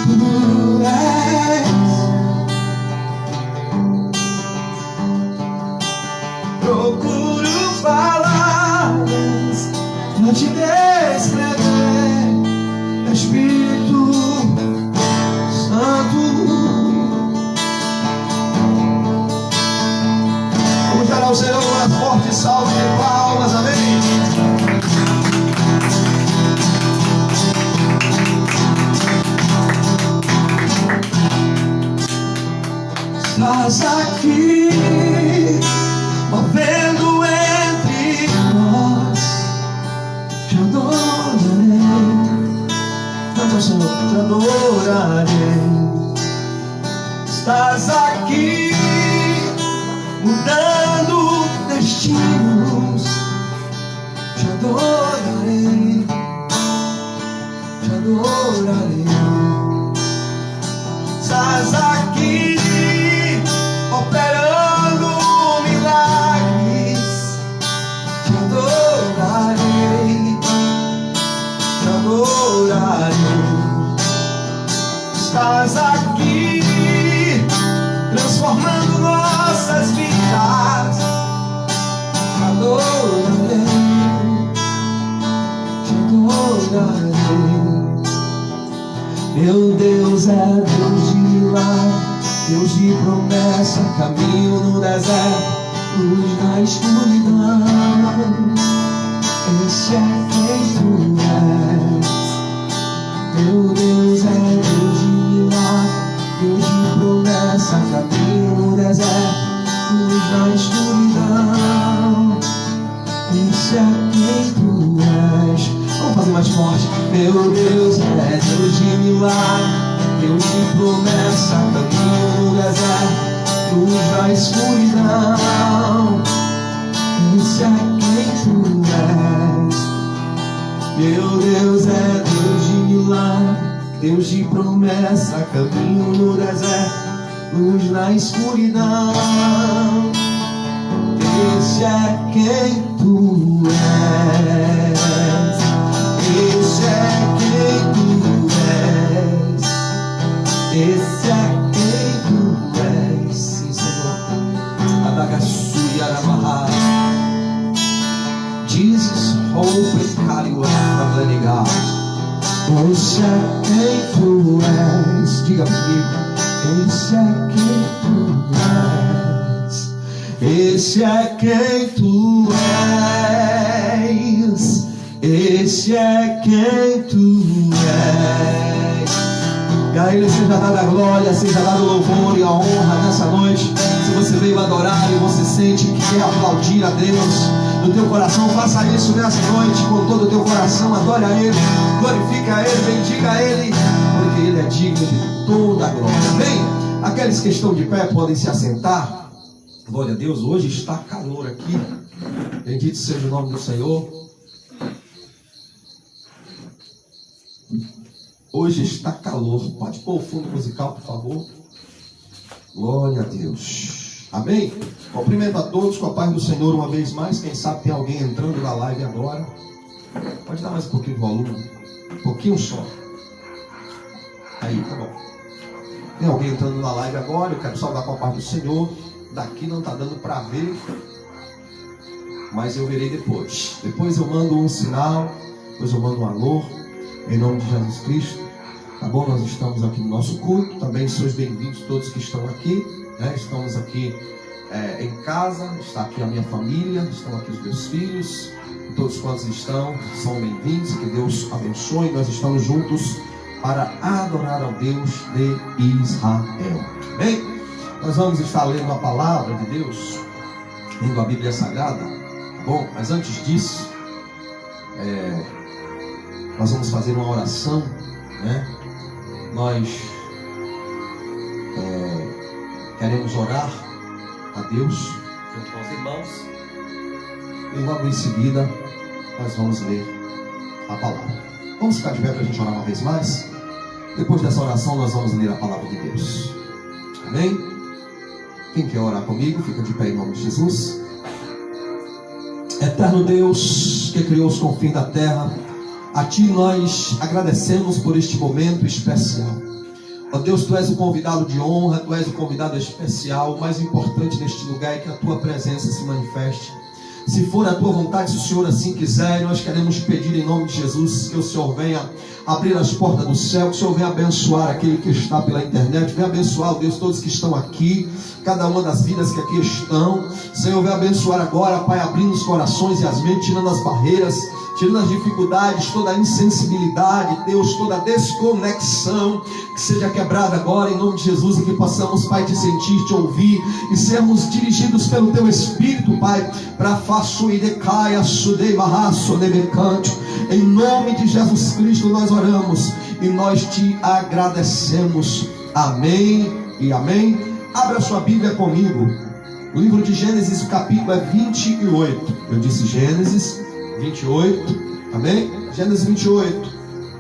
Tu és. Procura te descrever, Espírito Santo. Vamos dar ao Senhor uma forte salva de palmas, amém? Estás aqui, movendo entre nós, te adorarei. Canta ao Senhor, te adorarei. Estás aqui, mudando destinos, te adorarei, te adorarei. Estás aqui, operando milagres, te adorarei, te adorarei. Estás aqui, transformando nossas vidas, te adorarei, te adorarei. Meu Deus é Deus de milagre, Deus de promessa, caminho no deserto, luz na escuridão. Esse é quem tu és. Meu Deus é Deus de milagre, Deus de promessa, caminho no deserto, luz na escuridão. Esse é quem tu és. Vamos fazer mais forte. Meu Deus é Deus de milagre, Deus de promessa, caminho no deserto, luz na escuridão. Esse é quem tu és. Meu Deus é Deus de milagre, Deus de promessa, caminho no deserto, luz na escuridão. Esse é quem tu és. Esse é quem tu és. Esse é quem tu és. Sim, Senhor. Adagaçu e Aramarra. Jesus, hope and carry you from the God. Esse é quem tu és. Diga comigo. Esse é quem tu és. Esse é quem tu és. Esse é quem tu és. E a Ele seja dada a glória, seja dado o louvor e a honra nessa noite. Se você veio adorar e você sente que quer aplaudir a Deus no teu coração, faça isso nessa noite com todo o teu coração. Adore a Ele, glorifique a Ele, bendiga a Ele, porque Ele é digno de toda a glória. Amém? Aqueles que estão de pé podem se assentar. Glória a Deus, hoje está calor aqui. Bendito seja o nome do Senhor. Hoje está calor. Pode pôr o fundo musical, por favor. Glória a Deus. Amém? Cumprimento a todos com a paz do Senhor uma vez mais. Quem sabe tem alguém entrando na live agora. Pode dar mais um pouquinho de volume. Um pouquinho só. Aí, tá bom. Tem alguém entrando na live agora. Eu quero saudar com a paz do Senhor. Daqui não está dando para ver, mas eu verei depois. Depois eu mando um sinal. Depois eu mando um alô. Em nome de Jesus Cristo. Tá bom? Nós estamos aqui no nosso culto. Também sois bem-vindos todos que estão aqui, né? Estamos aqui em casa. Está aqui a minha família. Estão aqui os meus filhos. Todos quantos estão são bem-vindos. Que Deus abençoe. Nós estamos juntos para adorar ao Deus de Israel. Amém? Nós vamos estar lendo a palavra de Deus, lendo a Bíblia Sagrada. Tá bom? Mas antes disso, nós vamos fazer uma oração, né? Nós queremos orar a Deus junto com os irmãos e logo em seguida nós vamos ler a palavra. Vamos ficar de pé para a gente orar uma vez mais. Depois dessa oração nós vamos ler a palavra de Deus. Amém? Quem quer orar comigo, fica de pé em nome de Jesus. Eterno Deus, que criou os confins da terra, a Ti nós agradecemos por este momento especial. Ó Deus, Tu és o convidado de honra, Tu és o convidado especial. O mais importante neste lugar é que a Tua presença se manifeste. Se for a tua vontade, se o Senhor assim quiser, nós queremos pedir em nome de Jesus que o Senhor venha abrir as portas do céu, que o Senhor venha abençoar aquele que está pela internet, venha abençoar, ó Deus, todos que estão aqui, cada uma das vidas que aqui estão. Senhor, venha abençoar agora, Pai, abrindo os corações e as mentes, tirando as barreiras, tirando as dificuldades, toda a insensibilidade, Deus, toda a desconexão, que seja quebrada agora em nome de Jesus, e que possamos, Pai, te sentir, te ouvir e sermos dirigidos pelo Teu Espírito, Pai, para façuidecaia, sudei barraço, nebecante. Em nome de Jesus Cristo nós oramos e nós te agradecemos. Amém e amém. Abra sua Bíblia comigo. O livro de Gênesis, o capítulo é 28. Eu disse Gênesis 28. Amém? Gênesis 28.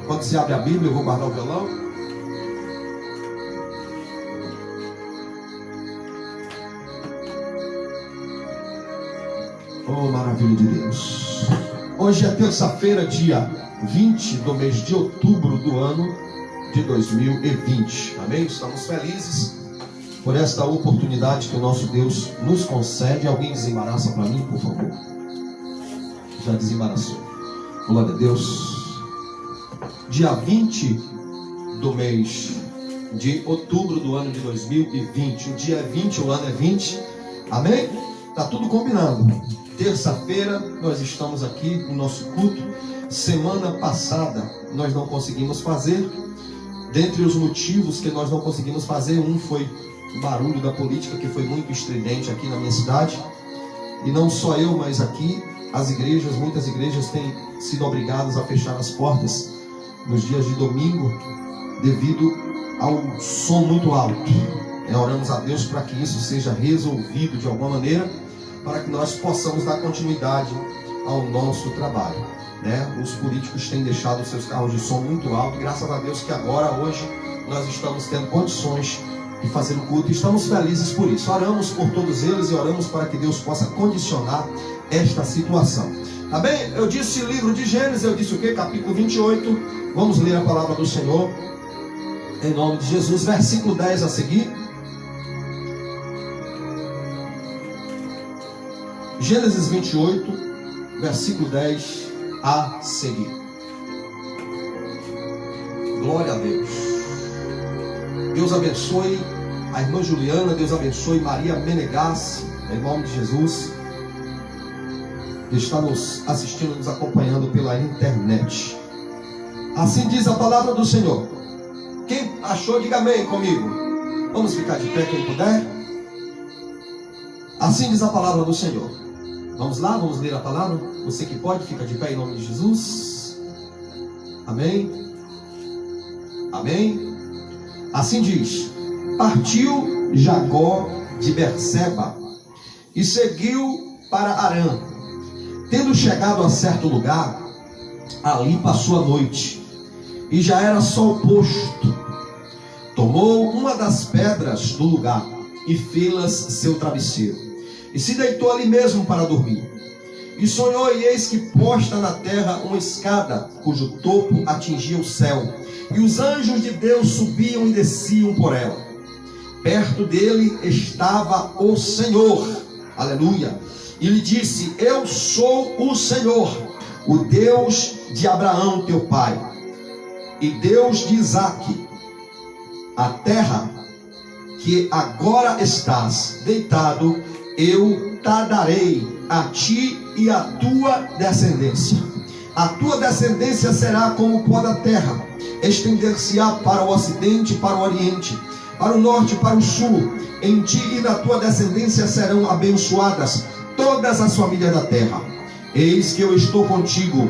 Quando se abre a Bíblia, eu vou guardar o violão. Oh, maravilha de Deus. Hoje é terça-feira, dia 20 do mês de outubro do ano de 2020. Amém? Estamos felizes por esta oportunidade que o nosso Deus nos concede. Alguém desembaraça para mim, por favor? Já desembaraçou. Glória a Deus. Dia 20 do mês de outubro do ano de 2020. O dia é 20, o ano é 20. Amém? Está tudo combinando. Terça-feira nós estamos aqui no nosso culto. Semana passada nós não conseguimos fazer. Dentre os motivos que nós não conseguimos fazer, um foi o barulho da política, que foi muito estridente aqui na minha cidade. E não só eu, mas aqui as igrejas, muitas igrejas têm sido obrigadas a fechar as portas nos dias de domingo devido ao som muito alto. Oramos a Deus para que isso seja resolvido de alguma maneira, para que nós possamos dar continuidade ao nosso trabalho, né? Os políticos têm deixado seus carros de som muito alto. Graças a Deus que agora, hoje, nós estamos tendo condições de fazer o culto e estamos felizes por isso. Oramos por todos eles e oramos para que Deus possa condicionar esta situação. Tá bem? Eu disse livro de Gênesis, eu disse o quê? Capítulo 28. Vamos ler a palavra do Senhor em nome de Jesus, versículo 10 a seguir. Gênesis 28, versículo 10 a seguir. Glória a Deus. Deus abençoe a irmã Juliana, Deus abençoe Maria Menegassi, em nome de Jesus, que está nos assistindo, nos acompanhando pela internet. Assim diz a palavra do Senhor. Quem achou, diga amém comigo. Vamos ficar de pé quem puder. Assim diz a palavra do Senhor. Vamos lá, vamos ler a palavra. Você que pode, fica de pé em nome de Jesus. Amém. Amém. Assim diz: partiu Jacó de Berseba e seguiu para Harã. Tendo chegado a certo lugar, ali passou a noite, e já era sol posto. Tomou uma das pedras do lugar e fê-las seu travesseiro, e se deitou ali mesmo para dormir. E sonhou, e eis que posta na terra uma escada, cujo topo atingia o céu, e os anjos de Deus subiam e desciam por ela. Perto dele estava o Senhor, aleluia, e lhe disse: eu sou o Senhor, o Deus de Abraão teu pai, e Deus de Isaque. A terra que agora estás deitado, eu te darei a ti e a tua descendência. A tua descendência será como o pó da terra, estender-se-á para o ocidente e para o oriente, para o norte e para o sul. Em ti e na tua descendência serão abençoadas todas as famílias da terra. Eis que eu estou contigo,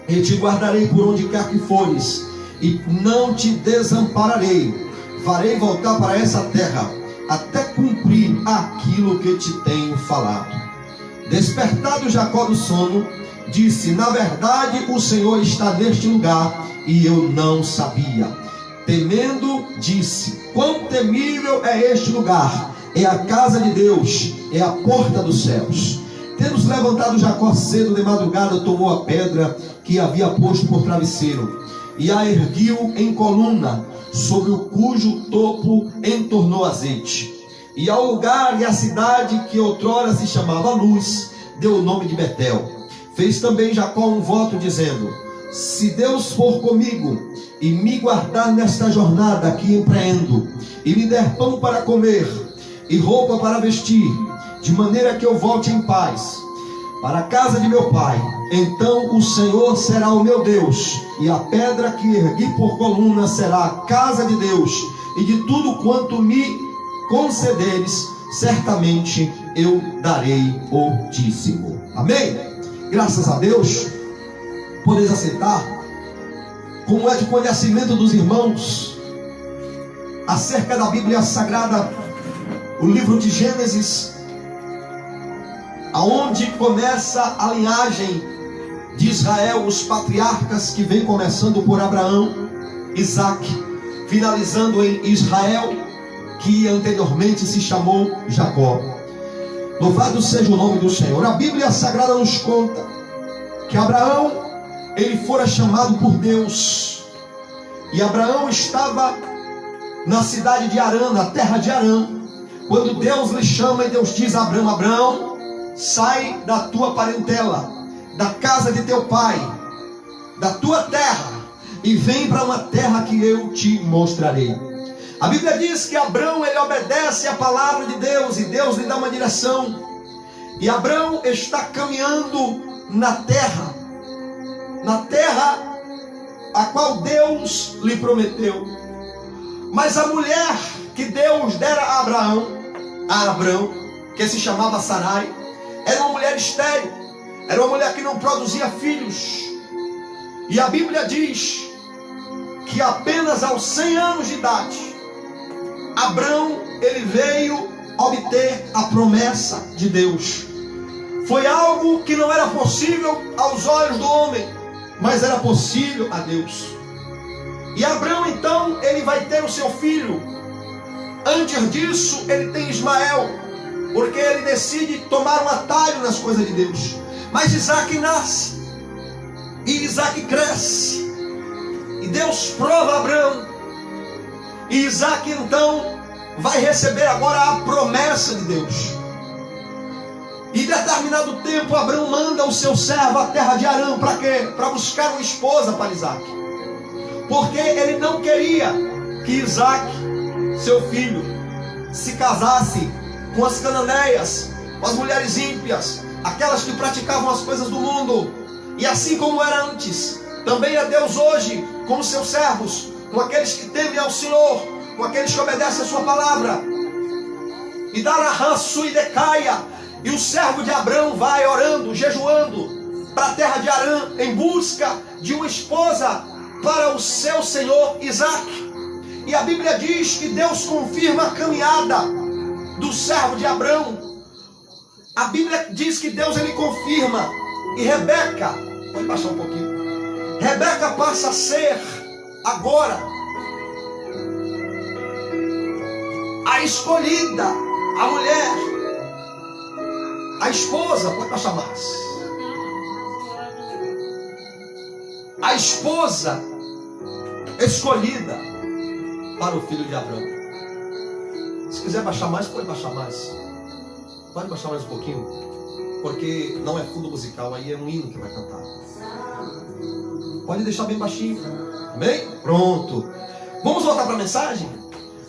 e te guardarei por onde quer que fores, e não te desampararei. Farei voltar para essa terra, até cumprir aquilo que te tenho falado. Despertado Jacó do sono, disse: na verdade o Senhor está neste lugar, e eu não sabia. Temendo, disse: quão temível é este lugar! É a casa de Deus, é a porta dos céus. Tendo-se levantado Jacó cedo de madrugada, tomou a pedra que havia posto por travesseiro, e a erguiu em coluna, sobre o cujo topo entornou azeite. E ao lugar e à cidade que outrora se chamava Luz, deu o nome de Betel. Fez também Jacó um voto dizendo: se Deus for comigo e me guardar nesta jornada que empreendo, e me der pão para comer e roupa para vestir, de maneira que eu volte em paz para a casa de meu pai, então o Senhor será o meu Deus, e a pedra que ergui por coluna será a casa de Deus, e de tudo quanto me concederes, certamente eu darei o dízimo. Amém? Graças a Deus. Podeis aceitar, como é de conhecimento dos irmãos, acerca da Bíblia Sagrada, o livro de Gênesis, aonde começa a linhagem de Israel, os patriarcas que vem começando por Abraão, Isaque, finalizando em Israel, que anteriormente se chamou Jacó. Louvado seja o nome do Senhor. A Bíblia Sagrada nos conta que Abraão, ele fora chamado por Deus, e Abraão estava na cidade de Harã, na terra de Harã, quando Deus lhe chama e Deus diz a Abraão: Abraão, sai da tua parentela, da casa de teu pai, da tua terra, e vem para uma terra que eu te mostrarei. A Bíblia diz que Abraão, ele obedece a palavra de Deus, e Deus lhe dá uma direção, e Abraão está caminhando na terra a qual Deus lhe prometeu. Mas a mulher que Deus dera a Abraão, que se chamava Sarai, era uma mulher estéril, era uma mulher que não produzia filhos. E a Bíblia diz que apenas aos 100 anos de idade, Abraão, ele veio obter a promessa de Deus. Foi algo que não era possível aos olhos do homem, mas era possível a Deus. E Abraão, então, ele vai ter o seu filho. Antes disso, ele tem Ismael, porque ele decide tomar um atalho nas coisas de Deus. Mas Isaque nasce, e Isaque cresce, e Deus prova Abraão, e Isaque então vai receber agora a promessa de Deus. E em determinado tempo Abraão manda o seu servo à terra de Harã. Para quê? Para buscar uma esposa para Isaque, porque ele não queria que Isaque, seu filho, se casasse com as cananeias, com as mulheres ímpias, aquelas que praticavam as coisas do mundo. E assim como era antes, também é Deus hoje com os seus servos, com aqueles que temem ao Senhor, com aqueles que obedecem a sua palavra. E Darahã sui decaia, e o servo de Abraão vai orando, jejuando para a terra de Harã, em busca de uma esposa para o seu senhor Isaque. E a Bíblia diz que Deus confirma a caminhada do servo de Abraão. A Bíblia diz que Deus, ele confirma. E Rebeca, pode baixar um pouquinho, Rebeca passa a ser agora a escolhida, a mulher, a esposa, pode baixar mais, a esposa escolhida para o filho de Abraão. Se quiser baixar mais, pode baixar mais. Pode baixar mais um pouquinho, porque não é fundo musical, aí é um hino que vai cantar. Pode deixar bem baixinho. Amém? Pronto. Vamos voltar para a mensagem?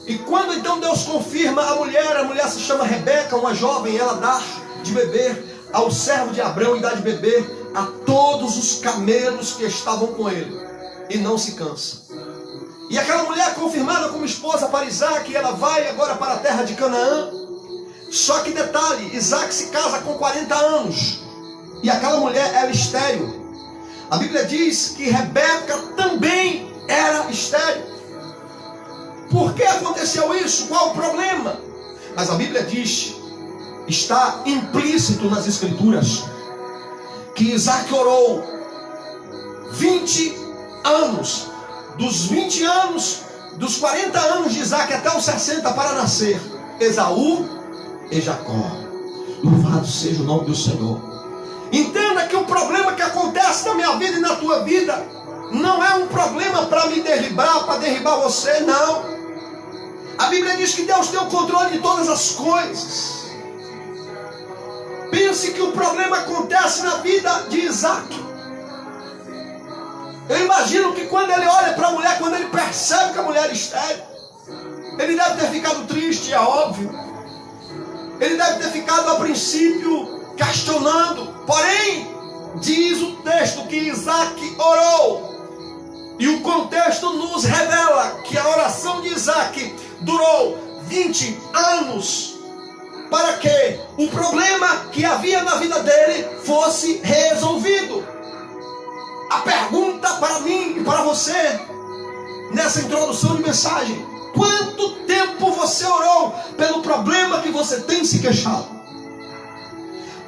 E quando então Deus confirma a mulher se chama Rebeca, uma jovem, ela dá de beber ao servo de Abraão e dá de beber a todos os camelos que estavam com ele, e não se cansa. E aquela mulher confirmada como esposa para Isaque, ela vai agora para a terra de Canaã. Só que detalhe, Isaque se casa com 40 anos, e aquela mulher era estéril. A Bíblia diz que Rebeca também era estéril. Por que aconteceu isso? Qual o problema? Mas a Bíblia diz, está implícito nas Escrituras, que Isaque orou 20 anos, dos 20 anos, dos 40 anos de Isaque até os 60 para nascer Esaú e Jacó. Louvado seja o nome do Senhor. Entenda que o problema que acontece na minha vida e na tua vida não é um problema para me derribar, para derribar você, não. A Bíblia diz que Deus tem o controle de todas as coisas. pense que o problema acontece na vida de Isaac. Eu imagino que quando ele olha para a mulher, quando ele percebe que a mulher é estéril, ele deve ter ficado triste, é óbvio. Ele deve ter ficado a princípio questionando. Porém, diz o texto que Isaac orou. E o contexto nos revela que a oração de Isaac durou 20 anos para que o problema que havia na vida dele fosse resolvido. A pergunta para mim e para você, nessa introdução de mensagem: quanto tempo você orou pelo problema que você tem se queixado?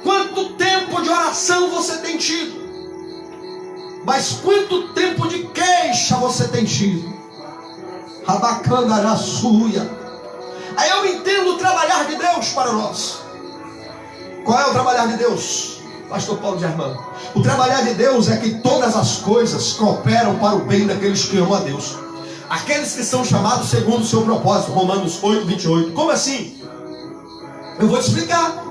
Quanto tempo de oração você tem tido? Mas quanto tempo de queixa você tem tido? Rabacandaraçuia. Aí eu entendo o trabalhar de Deus para nós. Qual é o trabalhar de Deus? Pastor Paulo de Armando. O trabalhar de Deus é que todas as coisas cooperam para o bem daqueles que amam a Deus. Aqueles que são chamados segundo o seu propósito. Romanos 8, 28. Como assim? Eu vou te explicar.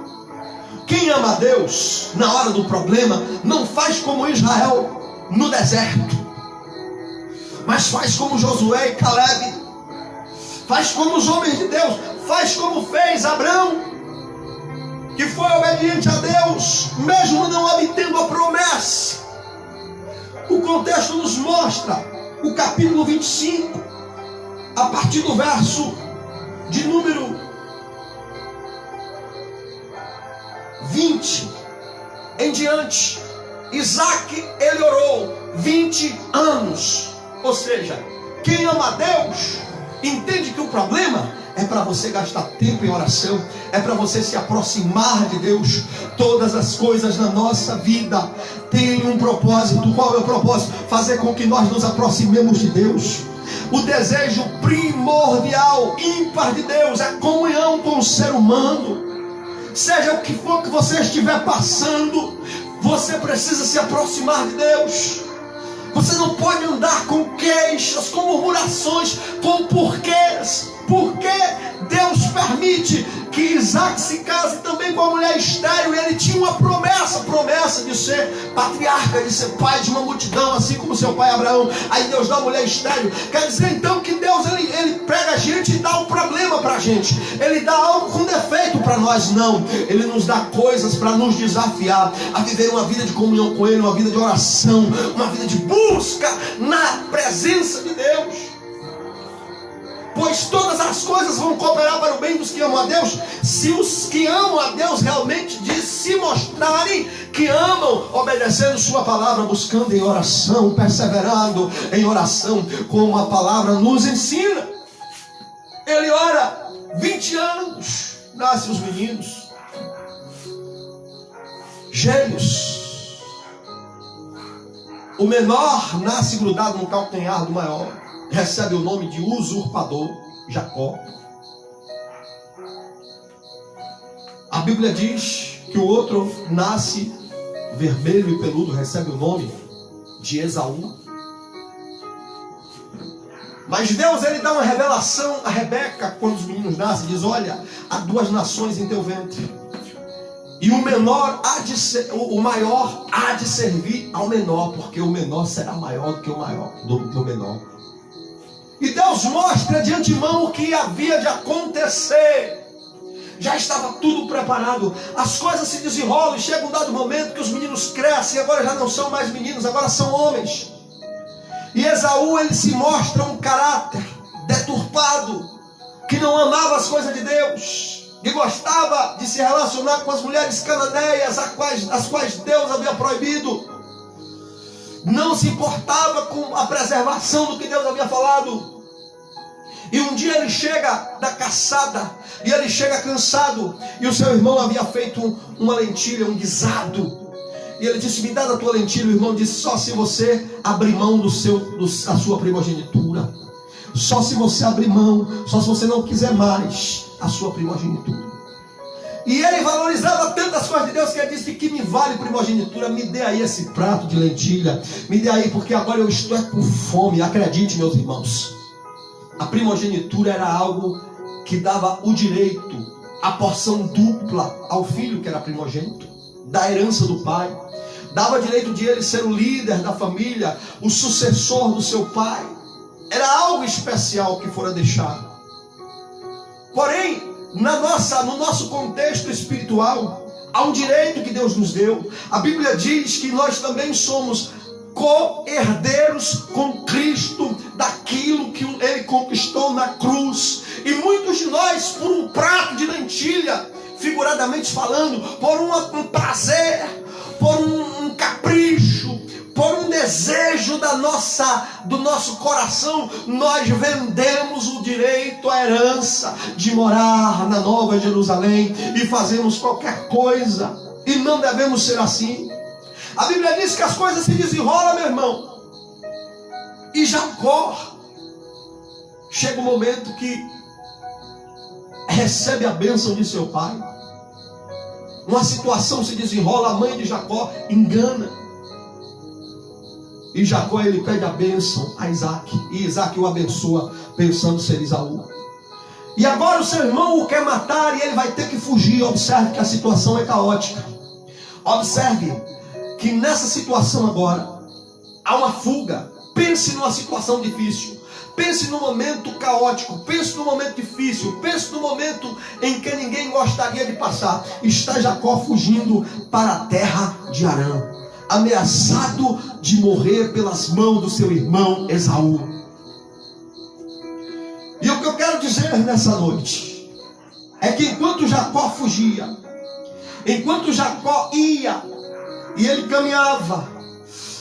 Quem ama a Deus na hora do problema não faz como Israel no deserto, mas faz como Josué e Caleb, faz como os homens de Deus, faz como fez Abraão, que foi obediente a Deus, mesmo não obtendo a promessa. O contexto nos mostra o capítulo 25, a partir do verso de número 20 em diante. Isaac, ele orou 20 anos. Ou seja, quem ama a Deus entende que o problema é para você gastar tempo em oração, é para você se aproximar de Deus. Todas as coisas na nossa vida têm um propósito. Qual é o propósito? Fazer com que nós nos aproximemos de Deus. O desejo primordial, ímpar de Deus é comunhão com o ser humano. Seja o que for que você estiver passando, você precisa se aproximar de Deus. Você não pode andar com queixas, com murmurações, com porquês. Porque Deus permite que Isaac se case também com a mulher estéril. E ele tinha uma promessa de ser patriarca, de ser pai de uma multidão, assim como seu pai Abraão. Aí Deus dá a mulher estéril. Quer dizer então que Deus ele pega a gente e dá um problema para a gente. Ele dá algo com defeito para nós. Não, Ele nos dá coisas para nos desafiar a viver uma vida de comunhão com Ele, uma vida de oração, uma vida de busca na presença de Deus. Pois todas as coisas vão cooperar para o bem dos que amam a Deus, se os que amam a Deus realmente se mostrarem que amam, obedecendo sua palavra, buscando em oração, perseverando em oração, como a palavra nos ensina. Ele ora 20 anos, nascem os meninos, gêmeos. O menor nasce grudado no calcanhar do maior. Recebe o nome de usurpador, Jacó. A Bíblia diz que o outro nasce vermelho e peludo, recebe o nome de Esaú. Mas Deus, ele dá uma revelação a Rebeca quando os meninos nascem. Diz: olha, há duas nações em teu ventre, e o maior há de servir ao menor, porque o menor será maior do que o menor. E Deus mostra de antemão o que havia de acontecer. Já estava tudo preparado. As coisas se desenrolam e chega um dado momento que os meninos crescem. Agora já não são mais meninos, agora são homens. E Esaú, ele se mostra um caráter deturpado, que não amava as coisas de Deus, que gostava de se relacionar com as mulheres cananeias, as quais Deus havia proibido. Não se importava com a preservação do que Deus havia falado. E um dia ele chega da caçada, e ele chega cansado, e o seu irmão havia feito uma lentilha, um guisado. E ele disse: me dá da tua lentilha. O irmão disse: só se você abrir mão da sua primogenitura. Só se você abrir mão, só se você não quiser mais a sua primogenitura. E ele valorizava tantas coisas de Deus que ele disse: que me vale primogenitura, me dê aí esse prato de lentilha, me dê aí, porque agora eu estou com fome. Acredite, meus irmãos, a primogenitura era algo que dava o direito a porção dupla ao filho que era primogênito, da herança do pai. Dava direito de ele ser o líder da família, o sucessor do seu pai. Era algo especial que fora deixado. Porém, no nosso contexto espiritual, há um direito que Deus nos deu. A Bíblia diz que nós também somos co-herdeiros com Cristo daquilo que Ele conquistou na cruz. E muitos de nós, por um prato de lentilha, figuradamente falando, por um prazer, por um capricho, por um desejo do nosso coração, nós vendemos o direito à herança de morar na Nova Jerusalém e fazemos qualquer coisa. E não devemos ser assim. A Bíblia diz que as coisas se desenrolam, meu irmão. E Jacó chega um momento que recebe a bênção de seu pai. Uma situação se desenrola, a mãe de Jacó engana. E Jacó, ele pede a bênção a Isaac. E Isaac o abençoa, pensando ser Esaú. E agora o seu irmão o quer matar e ele vai ter que fugir. Observe que a situação é caótica. Observe que nessa situação agora há uma fuga. Pense numa situação difícil. Pense no momento caótico, pense no momento difícil, pense no momento em que ninguém gostaria de passar. Está Jacó fugindo para a terra de Harã, ameaçado de morrer pelas mãos do seu irmão Esaú. E o que eu quero dizer nessa noite é que enquanto Jacó fugia, enquanto Jacó ia, e ele caminhava,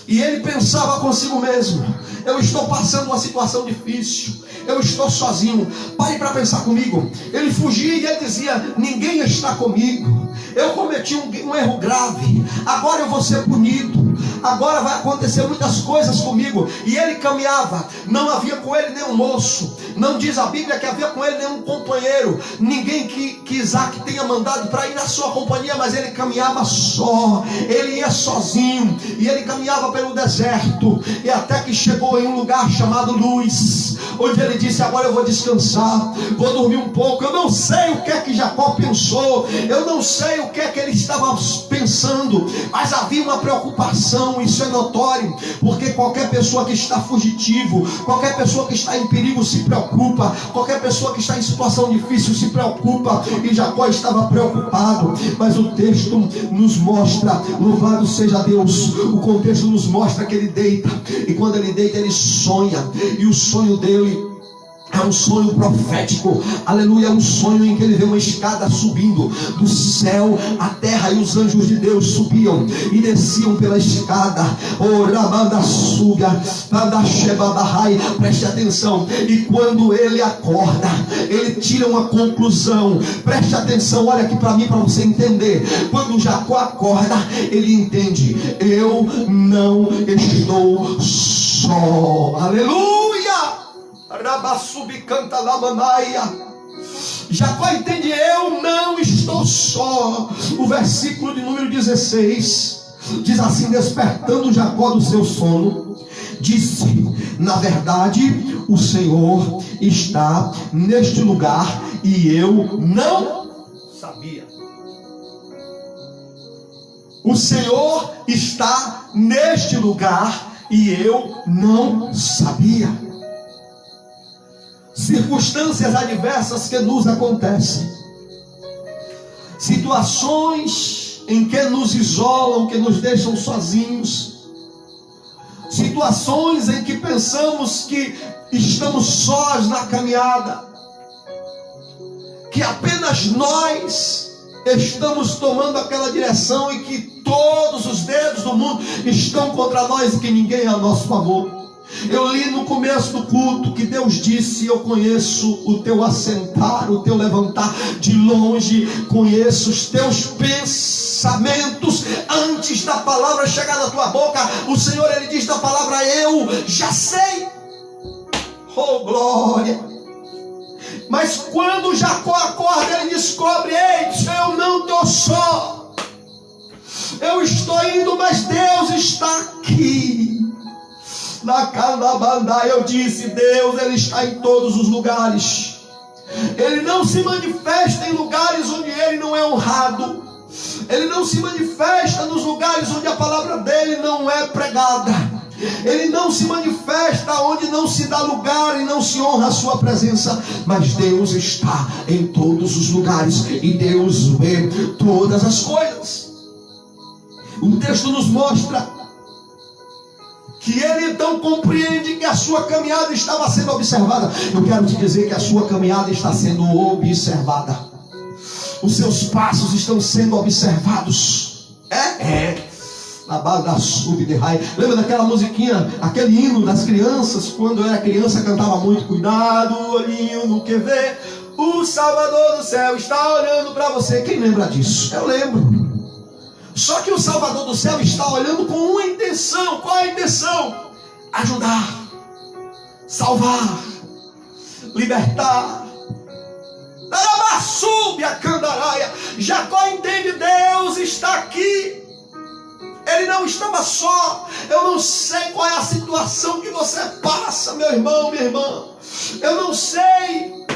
e ele pensava consigo mesmo: eu estou passando uma situação difícil, eu estou sozinho. Pare para pensar comigo. Ele fugia e ele dizia: ninguém está comigo, eu cometi um erro grave, agora eu vou ser punido, agora vai acontecer muitas coisas comigo. E ele caminhava, não havia com ele nenhum moço, não diz a Bíblia que havia com ele nenhum companheiro, ninguém que Isaac tenha mandado para ir na sua companhia, mas ele caminhava só, ele ia sozinho, e ele caminhava pelo deserto, e até que chegou em um lugar chamado Luz, onde ele disse: agora eu vou descansar, vou dormir um pouco. Eu não sei o que é que Jacó pensou, eu não sei o que é que ele estava pensando, mas havia uma preocupação. Isso é notório, porque qualquer pessoa que está fugitivo, qualquer pessoa que está em perigo se preocupa, qualquer pessoa que está em situação difícil se preocupa, e Jacó estava preocupado. Mas o texto nos mostra, louvado seja Deus, o contexto nos mostra que ele deita, e quando ele deita ele sonha, e o sonho dele é um sonho profético, aleluia, é um sonho em que ele vê uma escada subindo do céu à terra, e os anjos de Deus subiam e desciam pela escada. Preste atenção. E quando ele acorda, ele tira uma conclusão. Preste atenção, olha aqui para mim, para você entender. Quando Jacó acorda, ele entende: eu não estou só. Aleluia! Jacó entende: eu não estou só. O versículo de número 16 diz assim: despertando Jacó do seu sono, disse: na verdade o Senhor está neste lugar e eu não sabia. O Senhor está neste lugar e eu não sabia. Circunstâncias adversas que nos acontecem, situações em que nos isolam, que nos deixam sozinhos, situações em que pensamos que estamos sós na caminhada, que apenas nós estamos tomando aquela direção e que todos os dedos do mundo estão contra nós e que ninguém é a nosso favor. Eu li no começo do culto que Deus disse: eu conheço o teu assentar, o teu levantar de longe, conheço os teus pensamentos antes da palavra chegar na tua boca. O Senhor, ele diz da palavra: eu já sei. Oh glória! Mas quando Jacó acorda, ele descobre: ei, eu não estou só, eu estou indo, mas Deus está aqui. Na Calabandá, eu disse: Deus, ele está em todos os lugares. Ele não se manifesta em lugares onde ele não é honrado. Ele não se manifesta nos lugares onde a palavra dele não é pregada. Ele não se manifesta onde não se dá lugar e não se honra a sua presença. Mas Deus está em todos os lugares e Deus vê todas as coisas. O texto nos mostra que ele então compreende que a sua caminhada estava sendo observada. Eu quero te dizer que a sua caminhada está sendo observada. Os seus passos estão sendo observados. Na base da sub de raio. Lembra daquela musiquinha, aquele hino das crianças? Quando eu era criança cantava muito: cuidado, olhinho no que vê, o Salvador do céu está olhando para você. Quem lembra disso? Eu lembro. Só que o Salvador do céu está olhando com uma intenção. Qual é a intenção? Ajudar, salvar, libertar. Jacó entende: Deus está aqui. Ele não estava só. Eu não sei qual é a situação que você passa, meu irmão, minha irmã. Eu não sei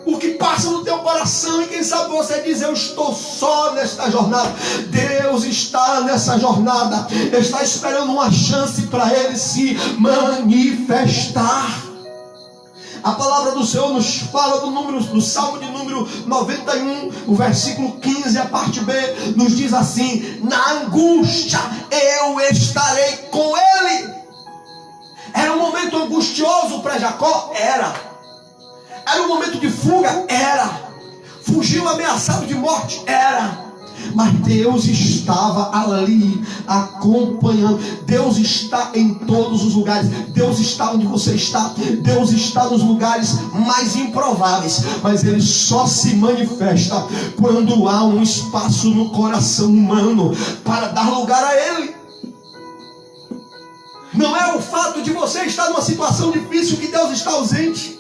o que passa no teu coração. E quem sabe você diz: eu estou só nesta jornada. Deus está nessa jornada. Está esperando uma chance para Ele se manifestar. A palavra do Senhor nos fala do Salmo de número 91, o versículo 15, a parte B, nos diz assim: na angústia eu estarei com ele. Era um momento angustioso para Jacó? Era um momento de fuga? Era. Fugiu ameaçado de morte? Era. Mas Deus estava ali acompanhando. Deus está em todos os lugares. Deus está onde você está. Deus está nos lugares mais improváveis. Mas Ele só se manifesta quando há um espaço no coração humano para dar lugar a Ele. Não é o fato de você estar numa situação difícil que Deus está ausente.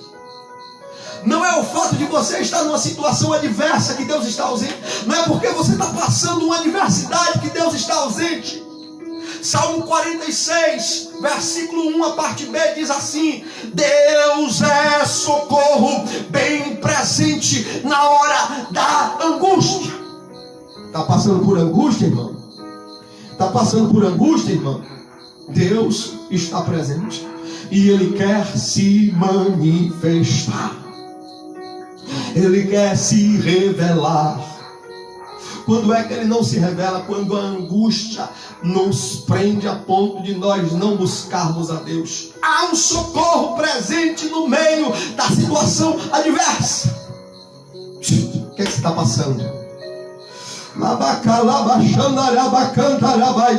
Não é o fato de você estar numa situação adversa que Deus está ausente. Não é porque você está passando uma adversidade que Deus está ausente. Salmo 46, versículo 1, a parte B, diz assim: Deus é socorro bem presente na hora da angústia. Está passando por angústia, irmão? Está passando por angústia, irmão? Deus está presente e Ele quer se manifestar. Ele quer se revelar. Quando é que Ele não se revela? Quando a angústia nos prende a ponto de nós não buscarmos a Deus. Há um socorro presente no meio da situação adversa. O que é que você está passando?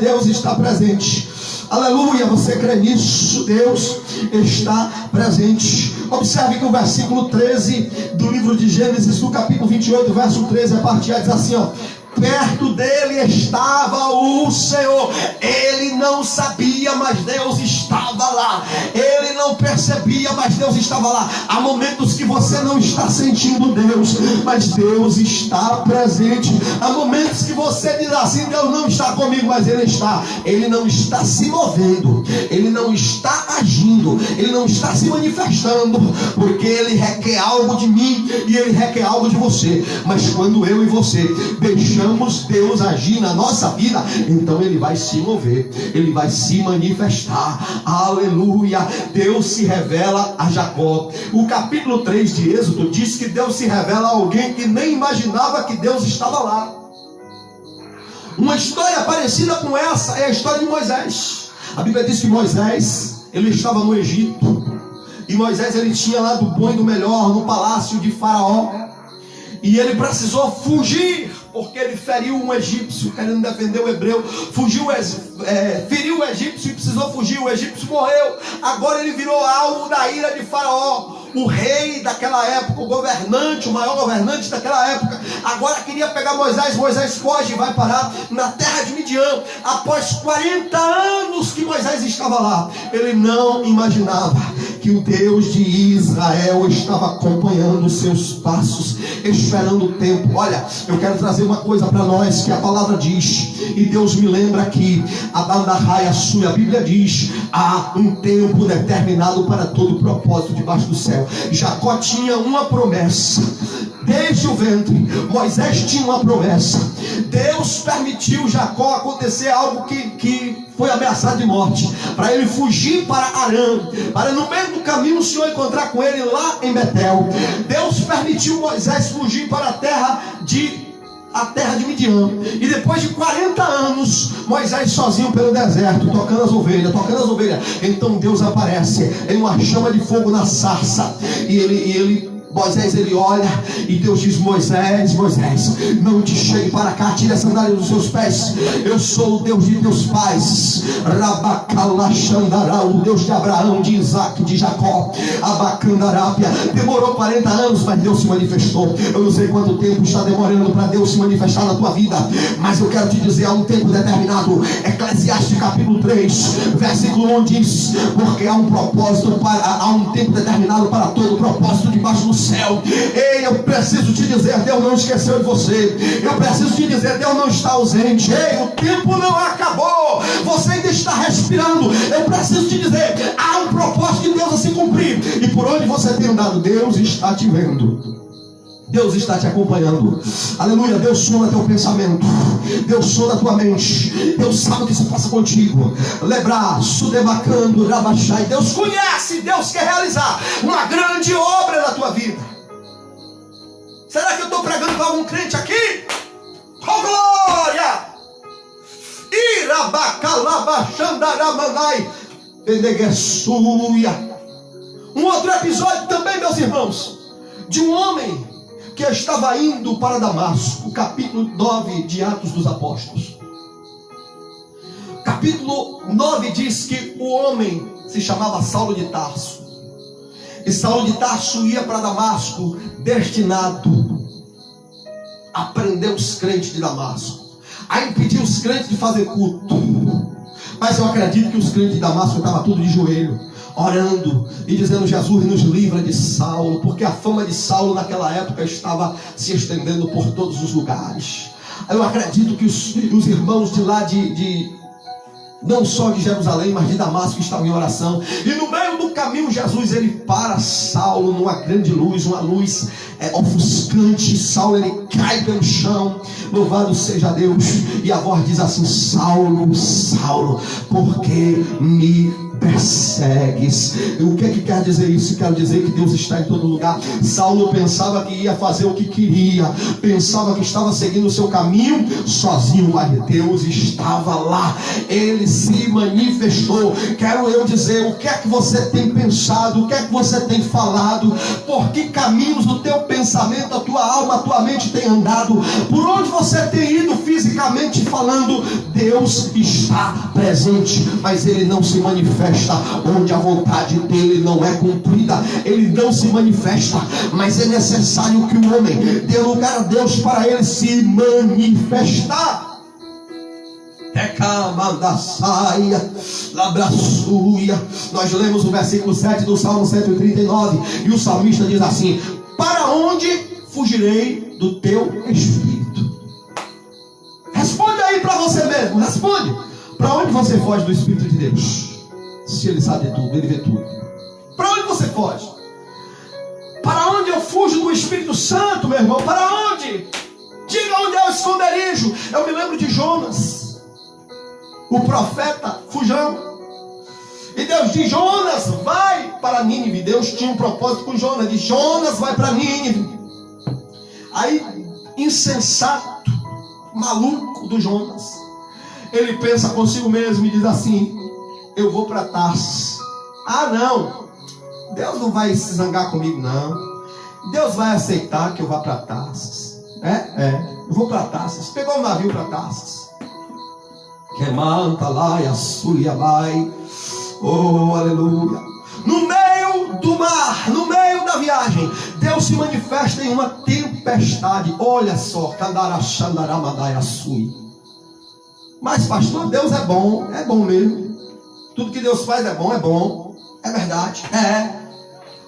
Deus está presente. Aleluia, você crê nisso? Deus está presente. Observe que o versículo 13 do livro de Gênesis, do capítulo 28, verso 13, a parte A, diz assim, ó: perto dele estava o Senhor. Ele não sabia, mas Deus estava lá. Ele não percebia, mas Deus estava lá. Há momentos que você não está sentindo Deus, mas Deus está presente. Há momentos que você diz assim: Deus não está comigo, mas Ele está. Ele não está se movendo, Ele não está agindo, Ele não está se manifestando, porque Ele requer algo de mim e Ele requer algo de você. Mas quando eu e você deixamos Deus agir na nossa vida, então Ele vai se mover, Ele vai se manifestar. Aleluia. Deus se revela a Jacó. O capítulo 3 de Êxodo diz que Deus se revela a alguém que nem imaginava que Deus estava lá. Uma história parecida com essa é a história de Moisés. A Bíblia diz que Moisés, ele estava no Egito, e Moisés, ele tinha lá do bom e do melhor no palácio de Faraó, e ele precisou fugir, porque ele feriu um egípcio, querendo defender o hebreu. Feriu o egípcio e precisou fugir. O egípcio morreu. Agora ele virou alvo da ira de Faraó. O rei daquela época, o governante, o maior governante daquela época, agora queria pegar Moisés. Moisés foge e vai parar na terra de Midian. Após 40 anos que Moisés estava lá, ele não imaginava que o Deus de Israel estava acompanhando os seus passos, esperando o tempo. Olha, eu quero trazer uma coisa para nós que a palavra diz, e Deus me lembra aqui, a Bíblia diz: há um tempo determinado para todo propósito debaixo do céu. Jacó tinha uma promessa desde o ventre. Moisés tinha uma promessa. Deus permitiu Jacó acontecer algo que foi ameaçado de morte, para ele fugir para Arã, para no meio do caminho o Senhor encontrar com ele lá em Betel. Deus permitiu Moisés fugir para a terra de Midian, e depois de 40 anos Moisés sozinho pelo deserto, tocando as ovelhas, então Deus aparece em uma chama de fogo na sarça, e Moisés, ele olha, e Deus diz: Moisés, não te chegue para cá, tire a sandália dos seus pés. Eu sou o Deus de teus pais, Rabacalaxandará, o Deus de Abraão, de Isaac, de Jacó. Abacandarápia. Demorou 40 anos, mas Deus se manifestou. Eu não sei quanto tempo está demorando para Deus se manifestar na tua vida, mas eu quero te dizer, há um tempo determinado. Eclesiastes capítulo 3, versículo 1 diz: porque há um propósito, há um tempo determinado para todo propósito debaixo do céu. Ei, eu preciso te dizer, Deus não esqueceu de você. Eu preciso te dizer, Deus não está ausente. Ei, o tempo não acabou, você ainda está respirando. Eu preciso te dizer, há um propósito de Deus a se cumprir, e por onde você tem andado, Deus está te vendo, Deus está te acompanhando. Aleluia. Deus sonda teu pensamento, Deus sonda a tua mente, Deus sabe o que se passa contigo. Lebra, sudemacando, rabachai. Deus conhece, Deus quer realizar uma grande obra na tua vida. Será que eu estou pregando para algum crente aqui? Oh glória! Irabacalabachandaramanai, eneguessuia. Um outro episódio também, meus irmãos, de um homem que estava indo para Damasco. Capítulo 9 de Atos dos Apóstolos. Capítulo 9 diz que o homem se chamava Saulo de Tarso. E Saulo de Tarso ia para Damasco destinado a prender os crentes de Damasco, a impedir os crentes de fazer culto. Mas eu acredito que os crentes de Damasco estavam tudo de joelho, orando e dizendo: Jesus, nos livra de Saulo, porque a fama de Saulo naquela época estava se estendendo por todos os lugares. Eu acredito que os irmãos de lá não só de Jerusalém, mas de Damasco estavam em oração. E no meio do caminho, Jesus, ele para Saulo numa grande luz, uma luz ofuscante. Saulo, ele cai pelo chão. Louvado seja Deus. E a voz diz assim: Saulo, Saulo, por que me persegues? O que quer dizer isso? Quero dizer que Deus está em todo lugar. Saulo pensava que ia fazer o que queria, pensava que estava seguindo o seu caminho sozinho, mas Deus estava lá, ele se manifestou. Quero eu dizer, o que é que você tem pensado, o que é que você tem falado, por que caminhos o teu pensamento, a tua alma, a tua mente tem andado, por onde você tem ido fisicamente falando. Deus está presente, mas ele não se manifesta onde a vontade dele não é cumprida. Ele não se manifesta, mas é necessário que o homem dê lugar a Deus para ele se manifestar. Nós lemos o versículo 7 do Salmo 139, e o salmista diz assim: para onde fugirei do teu Espírito? Responde aí para você mesmo, responde. Para onde você foge do Espírito de Deus? Se ele sabe tudo, ele vê tudo. Para onde você foge? Para onde eu fujo do Espírito Santo, meu irmão? Para onde? Diga onde é o esconderijo. Eu me lembro de Jonas, o profeta fujão. E Deus diz: Jonas, vai para Nínive. Deus tinha um propósito com Jonas. Diz: Jonas, vai para Nínive. Aí, insensato, maluco do Jonas, ele pensa consigo mesmo e diz assim: eu vou para Tarsis. Ah, não, Deus não vai se zangar comigo, não. Deus vai aceitar que eu vá para Tarsis. Eu vou para Tarsis. Pegou um navio para Tarsis. Quemanta lá e açuiabai. Oh, aleluia. No meio do mar, no meio da viagem, Deus se manifesta em uma tempestade. Olha só, mas pastor, Deus é bom mesmo. Tudo que Deus faz é bom, é bom. É verdade. É.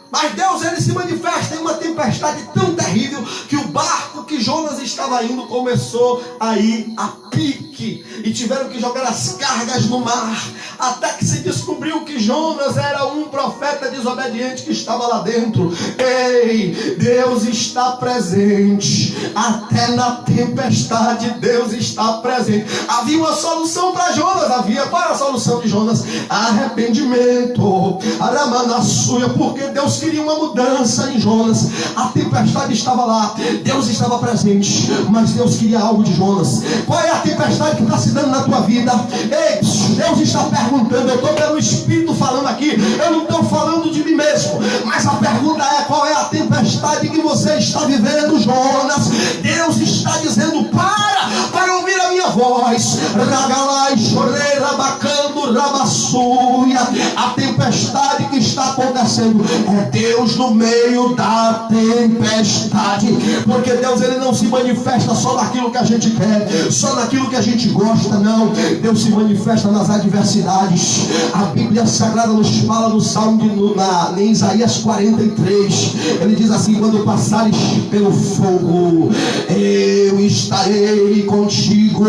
Mas Deus, ele se manifesta em uma tempestade tão terrível que o barco que Jonas estava indo começou a ir a pique. E tiveram que jogar as cargas no mar. Até que se descobriu que Jonas era um profeta desobediente que estava lá dentro. Ei, Deus está presente. Até na tempestade Deus está presente. Havia uma solução para Jonas. Qual era a solução de Jonas? Arrependimento. Aramanassuia, porque Deus queria uma mudança em Jonas. A tempestade estava lá, Deus estava presente, mas Deus queria algo de Jonas. Qual é a tempestade que está se dando na tua vida? Ei, Deus está perguntando. Eu estou pelo Espírito falando aqui, eu não estou falando de mim mesmo, mas a pergunta é: qual é a tempestade que você está vivendo, Jonas? Deus está dizendo: para ouvir a minha voz. Ragalai, chorei, rabacando, rabassuia. A tempestade que está acontecendo é Deus no meio da tempestade. Porque Deus, ele não se manifesta só naquilo que a gente quer, só naquilo que a gente gosta, não. Deus se manifesta nas adversidades. A Bíblia Sagrada nos fala no Salmo em Isaías 43. Ele diz assim: quando passares pelo fogo, eu estarei contigo,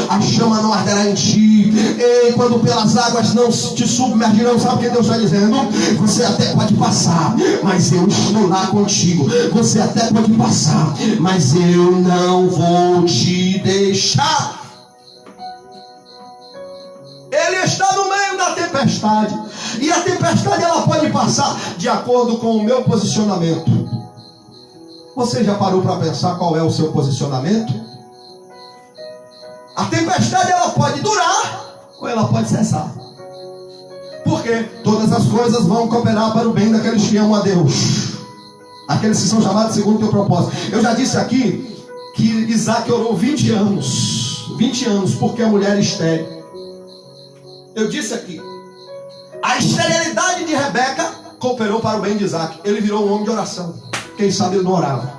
a chama não arderá em ti. E quando pelas águas não te submergirão. Sabe o que Deus está dizendo? Você até pode passar, mas eu estou lá contigo. Você até pode passar, mas eu não vou te deixar. Ele está no meio da tempestade. E a tempestade, ela pode passar de acordo com o meu posicionamento. Você já parou para pensar qual é o seu posicionamento? A tempestade, ela pode durar ou ela pode cessar. Porque todas as coisas vão cooperar para o bem daqueles que amam a Deus, aqueles que são chamados segundo o teu propósito. Eu já disse aqui que Isaac orou 20 anos porque a mulher estéril. Eu disse aqui, a esterilidade de Rebeca cooperou para o bem de Isaac. Ele virou um homem de oração. Quem sabe ele não orava.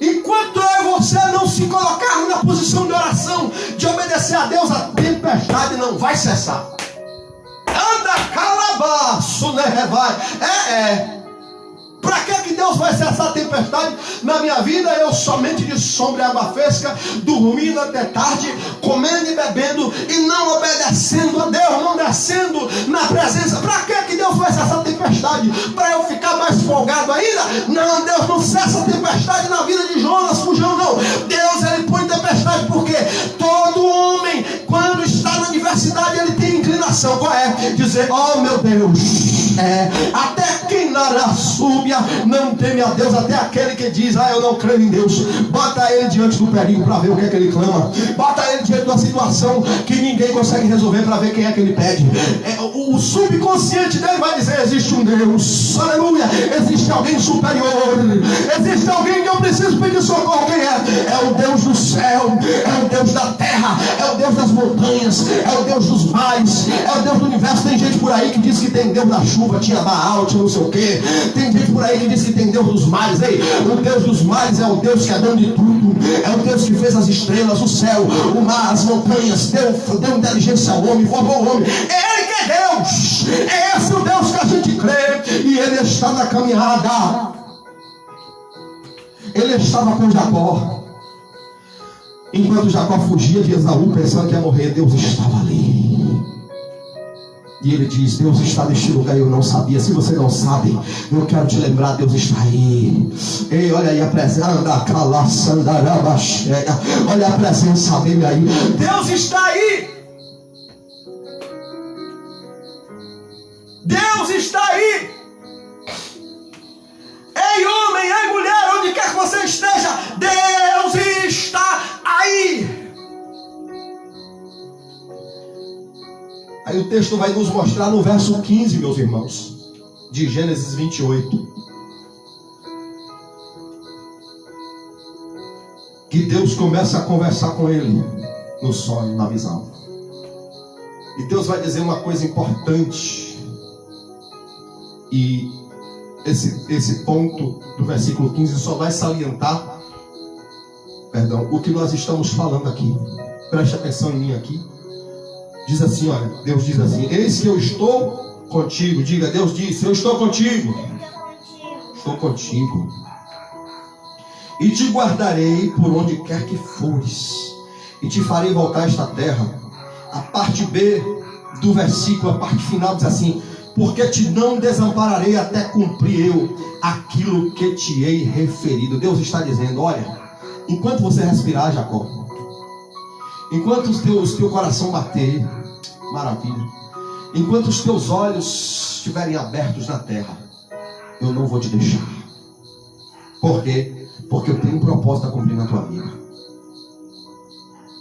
Enquanto eu e você não se colocarmos na posição de oração, de obedecer a Deus, a tempestade não vai cessar. Anda calabaço, né? Vai. Para que Deus vai cessar a tempestade na minha vida? Eu somente de sombra e água fresca, dormindo até tarde, comendo e bebendo e não obedecendo a Deus, não descendo na presença. Para que Deus vai cessar a tempestade? Para eu ficar mais folgado ainda? Não, Deus não cessa a tempestade na vida de Jonas, fujão, não. Deus, ele põe tempestade porque todo homem, quando está na adversidade, ele tem inclinação. Qual é? Dizer: oh meu Deus, até quem narasúbia não teme a Deus, até aquele que diz: eu não creio em Deus. Bota ele diante do perigo para ver o que é que ele clama. Bota ele diante de uma situação que ninguém consegue resolver para ver quem é que ele pede. O subconsciente dele vai dizer: existe um Deus, aleluia, existe alguém superior, existe alguém que eu preciso pedir socorro. Quem é? É o Deus do céu, é o Deus da terra, é o Deus das montanhas, é o Deus dos mares, é o Deus do universo. Tem gente por aí que diz que tem Deus da chuva, tinha Baal, tinha não sei o que. Tem gente por aí que diz que tem Deus dos mares. Ei, o Deus dos mares é o Deus que é dono de tudo. É o Deus que fez as estrelas, o céu, o mar, as montanhas. Deu inteligência ao homem, formou o homem. É Ele que é Deus. É esse o Deus que a gente crê. E Ele está na caminhada. Ele estava com Jacó. Enquanto Jacó fugia de Esaú pensando que ia morrer, Deus estava ali. E ele diz: Deus está neste lugar, eu não sabia. Se você não sabe, eu quero te lembrar, Deus está aí. Ei, olha aí a presença. Olha a presença dele aí. Deus está aí. Deus está aí. Ei homem, ei mulher, onde quer que você esteja, Deus está aí. Aí o texto vai nos mostrar no verso 15, meus irmãos, de Gênesis 28, que Deus começa a conversar com ele no sonho, na visão. E Deus vai dizer uma coisa importante. E esse ponto do versículo 15 só vai salientar, o que nós estamos falando aqui. Preste atenção em mim aqui. Diz assim, olha, Deus diz assim: eis que eu estou contigo. Diga, Deus disse: eu estou contigo. Estou contigo. E te guardarei por onde quer que fores, e te farei voltar a esta terra. A parte B do versículo, a parte final diz assim: porque te não desampararei até cumprir eu aquilo que te hei referido. Deus está dizendo: olha, enquanto você respirar, Jacó, enquanto o teu coração bater, maravilha, enquanto os teus olhos estiverem abertos na terra, eu não vou te deixar. Por quê? Porque eu tenho um propósito a cumprir na tua vida.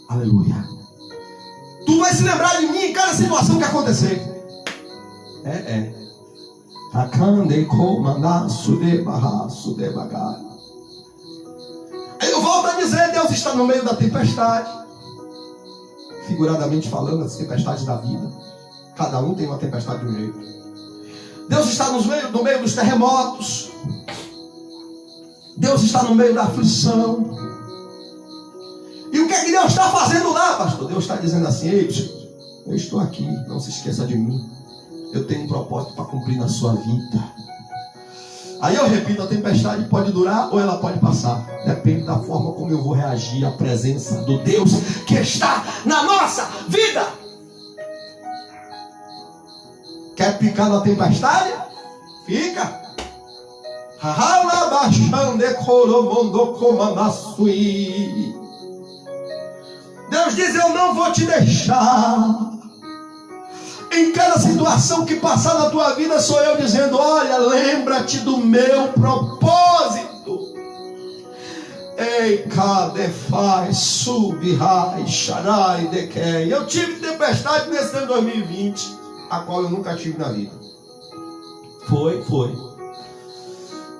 Aleluia. Tu vai se lembrar de mim em cada situação que acontecer. Aí eu volto a dizer: Deus está no meio da tempestade. Figuradamente falando, as tempestades da vida. Cada um tem uma tempestade de um jeito. Deus está no meio dos terremotos. Deus está no meio da aflição. E o que é que Deus está fazendo lá, pastor? Deus está dizendo assim: ei, eu estou aqui, não se esqueça de mim. Eu tenho um propósito para cumprir na sua vida. Aí eu repito: a tempestade pode durar ou ela pode passar. Depende da forma como eu vou reagir à presença do Deus que está na nossa vida. Quer ficar na tempestade? Fica. Deus diz: eu não vou te deixar. Em cada situação que passar na tua vida, sou eu dizendo: olha, lembra-te do meu propósito. Ei, cadefai, subrai, sharai, dequei. Eu tive tempestade nesse ano 2020, a qual eu nunca tive na vida. Foi.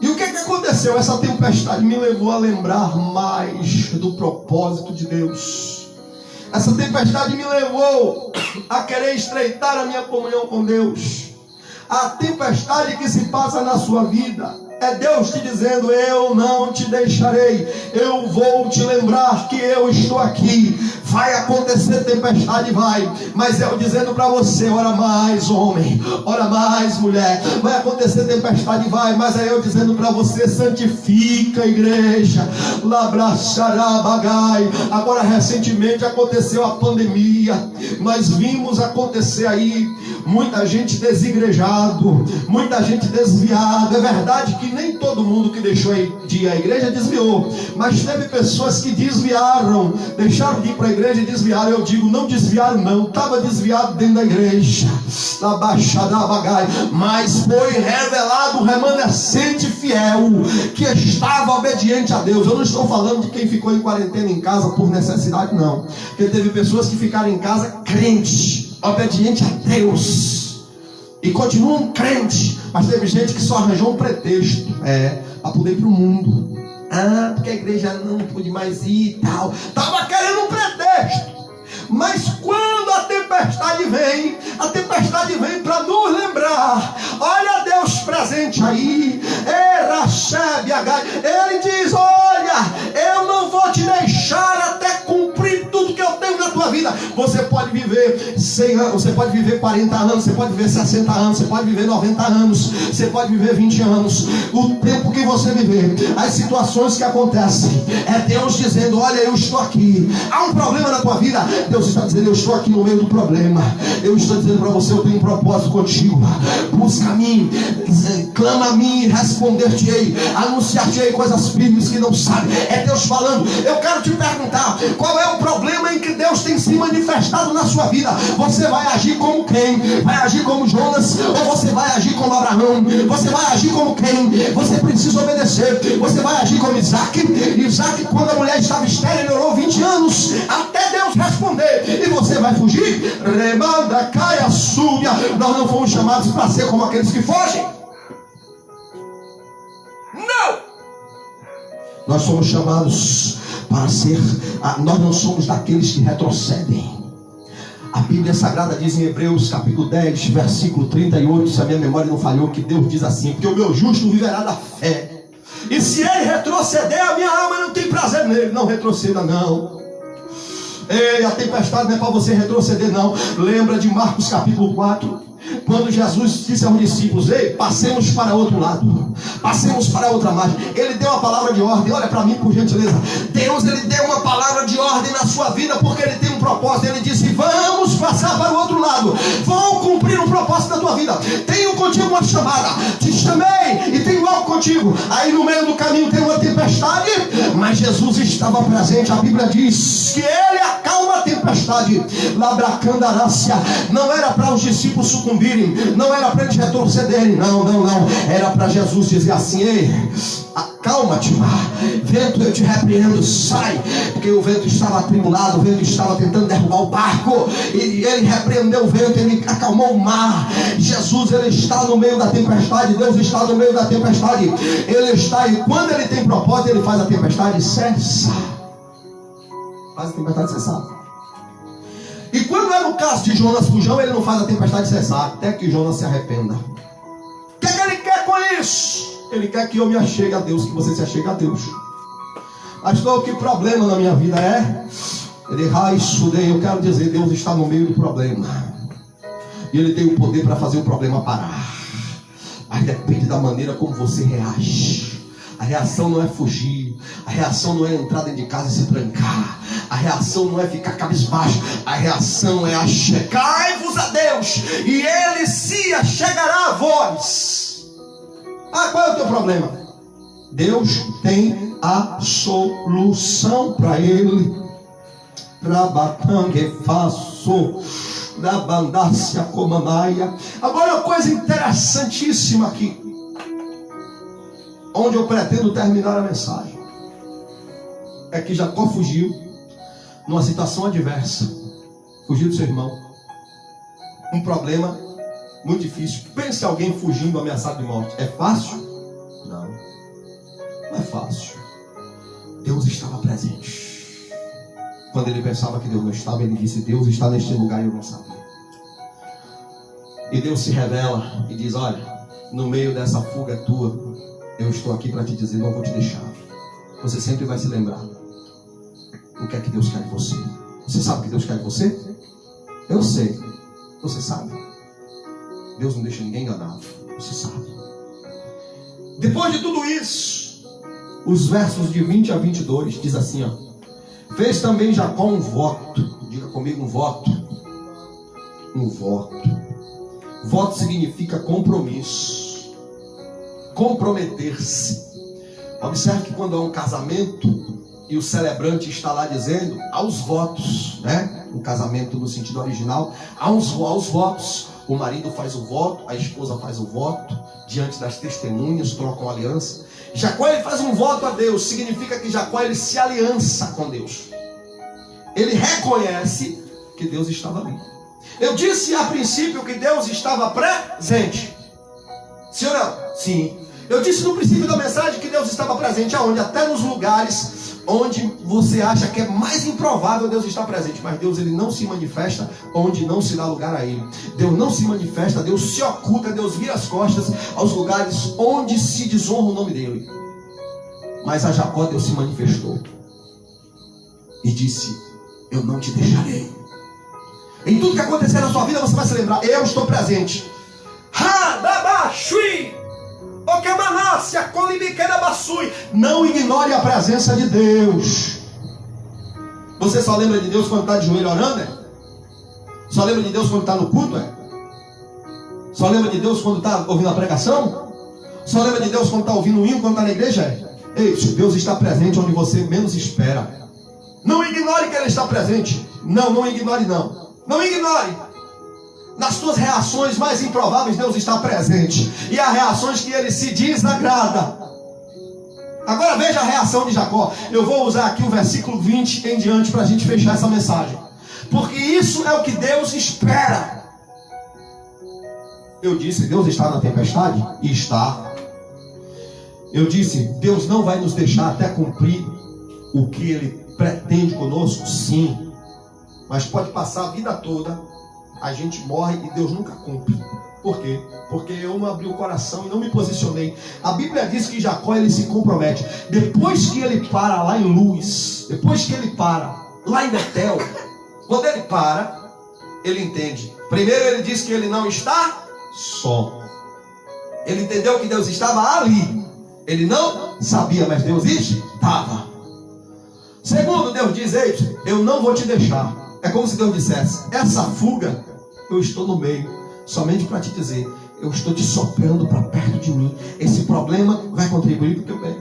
E o que aconteceu? Essa tempestade me levou a lembrar mais do propósito de Deus. Essa tempestade me levou a querer estreitar a minha comunhão com Deus. A tempestade que se passa na sua vida é Deus te dizendo: eu não te deixarei, eu vou te lembrar que eu estou aqui. Vai acontecer tempestade, vai, mas eu dizendo para você: ora mais, homem, ora mais, mulher. Vai acontecer tempestade, vai, mas é eu dizendo para você: santifica a igreja. Labraxarabagai. Agora recentemente aconteceu a pandemia. Nós vimos acontecer aí muita gente desigrejado, muita gente desviada. É verdade que nem todo mundo que deixou de ir à igreja desviou, mas teve pessoas que desviaram, deixaram de ir para a igreja e desviaram. Eu digo: não desviaram não, estava desviado dentro da igreja. Mas foi revelado um remanescente fiel que estava obediente a Deus. Eu não estou falando de quem ficou em quarentena em casa por necessidade, não, porque teve pessoas que ficaram em casa crentes, obediente a Deus, e continuam crentes. Mas teve gente que só arranjou um pretexto para poder ir para o mundo. Porque a igreja não pude mais ir e tal. Estava querendo um pretexto. Mas quando a tempestade vem para nos lembrar: olha Deus presente aí. Ele diz: olha, eu não vou te deixar até cumprir tudo que eu tenho na tua vida. Você pode viver 100 anos, você pode viver 40 anos, você pode viver 60 anos, você pode viver 90 anos, você pode viver 20 anos. O tempo que você viver, as situações que acontecem, é Deus dizendo: olha, eu estou aqui. Há um problema na tua vida, Deus está dizendo: eu estou aqui no meio do problema. Eu estou dizendo para você: eu tenho um propósito contigo. Busca a mim, clama a mim, responder-te-ei, anunciar-te-ei coisas firmes que não sabe. É Deus falando. Eu quero te perguntar: qual é o problema em que Deus tem se manifestado na sua vida? Você vai agir como quem? Vai agir como Jonas? Ou você vai agir como Abraão? Você vai agir como quem? Você precisa obedecer. Você vai agir como Isaac? Isaac, quando a mulher estava estéril, ele orou 20 anos até Deus responder. E você vai fugir? Remanda, caia, súbia. Nós não fomos chamados para ser como aqueles que fogem. Não! Nós somos chamados para ser, nós não somos daqueles que retrocedem. A Bíblia Sagrada diz em Hebreus capítulo 10, versículo 38, se a minha memória não falhou, que Deus diz assim: porque o meu justo viverá da fé, e se ele retroceder, a minha alma não tem prazer nele. Não retroceda não. Ei, a tempestade não é para você retroceder, não. Lembra de Marcos capítulo 4? Quando Jesus disse aos discípulos: ei, passemos para outro lado, passemos para outra margem. Ele deu uma palavra de ordem. Olha para mim, por gentileza. Deus, ele deu uma palavra de ordem na sua vida, porque ele tem um propósito. Ele disse: vamos passar para o outro lado, vou cumprir um propósito da tua vida. Tenho contigo uma chamada, te chamei e tenho algo contigo. Aí no meio do caminho tem uma tempestade, mas Jesus estava presente. A Bíblia diz que ele acalma a tempestade. Labracandarácia. Não era para os discípulos sucumbirem, não era para eles retrocederem, não. Era para Jesus dizer assim: ei, acalma-te, vento, eu te repreendo, sai. Porque o vento estava atribulado, o vento estava tentando derrubar o barco, e ele repreendeu o vento, ele acalmou o mar. Jesus, ele está no meio da tempestade. Deus está no meio da tempestade. Ele está, e quando ele tem propósito, ele faz a tempestade cessar. Faz a tempestade cessar. E quando é no caso de Jonas Fujão, ele não faz a tempestade cessar, até que Jonas se arrependa. O que é que ele quer com isso? Ele quer que eu me achegue a Deus, que você se achegue a Deus. Pastor, que problema na minha vida é? Ele raisudei, eu quero dizer, Deus está no meio do problema. E ele tem o poder para fazer o problema parar. Mas depende da maneira como você reage. A reação não é fugir. A reação não é entrar dentro de casa e se trancar. A reação não é ficar cabisbaixo. A reação é achegai-vos a Deus, e Ele se achegará a vós. Qual é o teu problema? Deus tem a solução para ele. Trabacangue faço da bandácia comanaia. Agora uma coisa interessantíssima aqui, onde eu pretendo terminar a mensagem, é que Jacó fugiu numa situação adversa. Fugiu do seu irmão. Um problema muito difícil. Pense alguém fugindo ameaçado de morte. É fácil? Não é fácil. Deus estava presente. Quando ele pensava que Deus não estava, ele disse: Deus está neste lugar e eu não sabia. E Deus se revela e diz: olha, no meio dessa fuga tua, eu estou aqui para te dizer, não vou te deixar. Você sempre vai se lembrar o que é que Deus quer de você. Você sabe o que Deus quer de você? Eu sei. Você sabe. Deus não deixa ninguém enganado. Você sabe. Depois de tudo isso, os versos de 20 a 22 diz assim, ó: fez também Jacó um voto. Diga comigo, um voto. Um voto. Voto significa compromisso. Comprometer-se. Observe que quando há um casamento e o celebrante está lá dizendo, há os votos, né? Um casamento no sentido original, há os votos. O marido faz o voto, a esposa faz o voto, diante das testemunhas, trocam aliança. Jacó, ele faz um voto a Deus, significa que Jacó, ele se aliança com Deus. Ele reconhece que Deus estava ali. Eu disse a princípio que Deus estava presente. Sim ou não? Sim. Eu disse no princípio da mensagem que Deus estava presente aonde? Até nos lugares onde você acha que é mais improvável Deus estar presente. Mas Deus, ele não se manifesta onde não se dá lugar a ele. Deus não se manifesta, Deus se oculta, Deus vira as costas aos lugares onde se desonra o nome dele. Mas a Jacó Deus se manifestou e disse: eu não te deixarei. Em tudo que acontecer na sua vida você vai se lembrar: eu estou presente. Não ignore a presença de Deus. Você só lembra de Deus quando está de joelho orando? Só lembra de Deus quando está no culto? Só lembra de Deus quando está ouvindo a pregação? Só lembra de Deus quando está ouvindo o hino, quando está na igreja? Ei, Deus está presente onde você menos espera. Não ignore que Ele está presente. Não ignore não. Não ignore. Nas suas reações mais improváveis, Deus está presente. E há reações que Ele se desagrada. Agora veja a reação de Jacó. Eu vou usar aqui o versículo 20 em diante para a gente fechar essa mensagem. Porque isso é o que Deus espera. Eu disse, Deus está na tempestade? E está. Eu disse, Deus não vai nos deixar até cumprir o que Ele pretende conosco? Sim. Mas pode passar a vida toda, a gente morre e Deus nunca cumpre. Por quê? Porque eu não abri o coração e não me posicionei. A Bíblia diz que Jacó, ele se compromete. Depois que ele para lá em Luz, depois que ele para lá em Betel, Quando ele para, ele entende. Primeiro ele diz que ele não está só. Ele entendeu que Deus estava ali. Ele não sabia, mas Deus estava. Segundo, Deus diz: ei, eu não vou te deixar. É como se Deus dissesse: essa fuga, eu estou no meio, somente para te dizer, eu estou te soprando para perto de mim. Esse problema vai contribuir para o teu bem.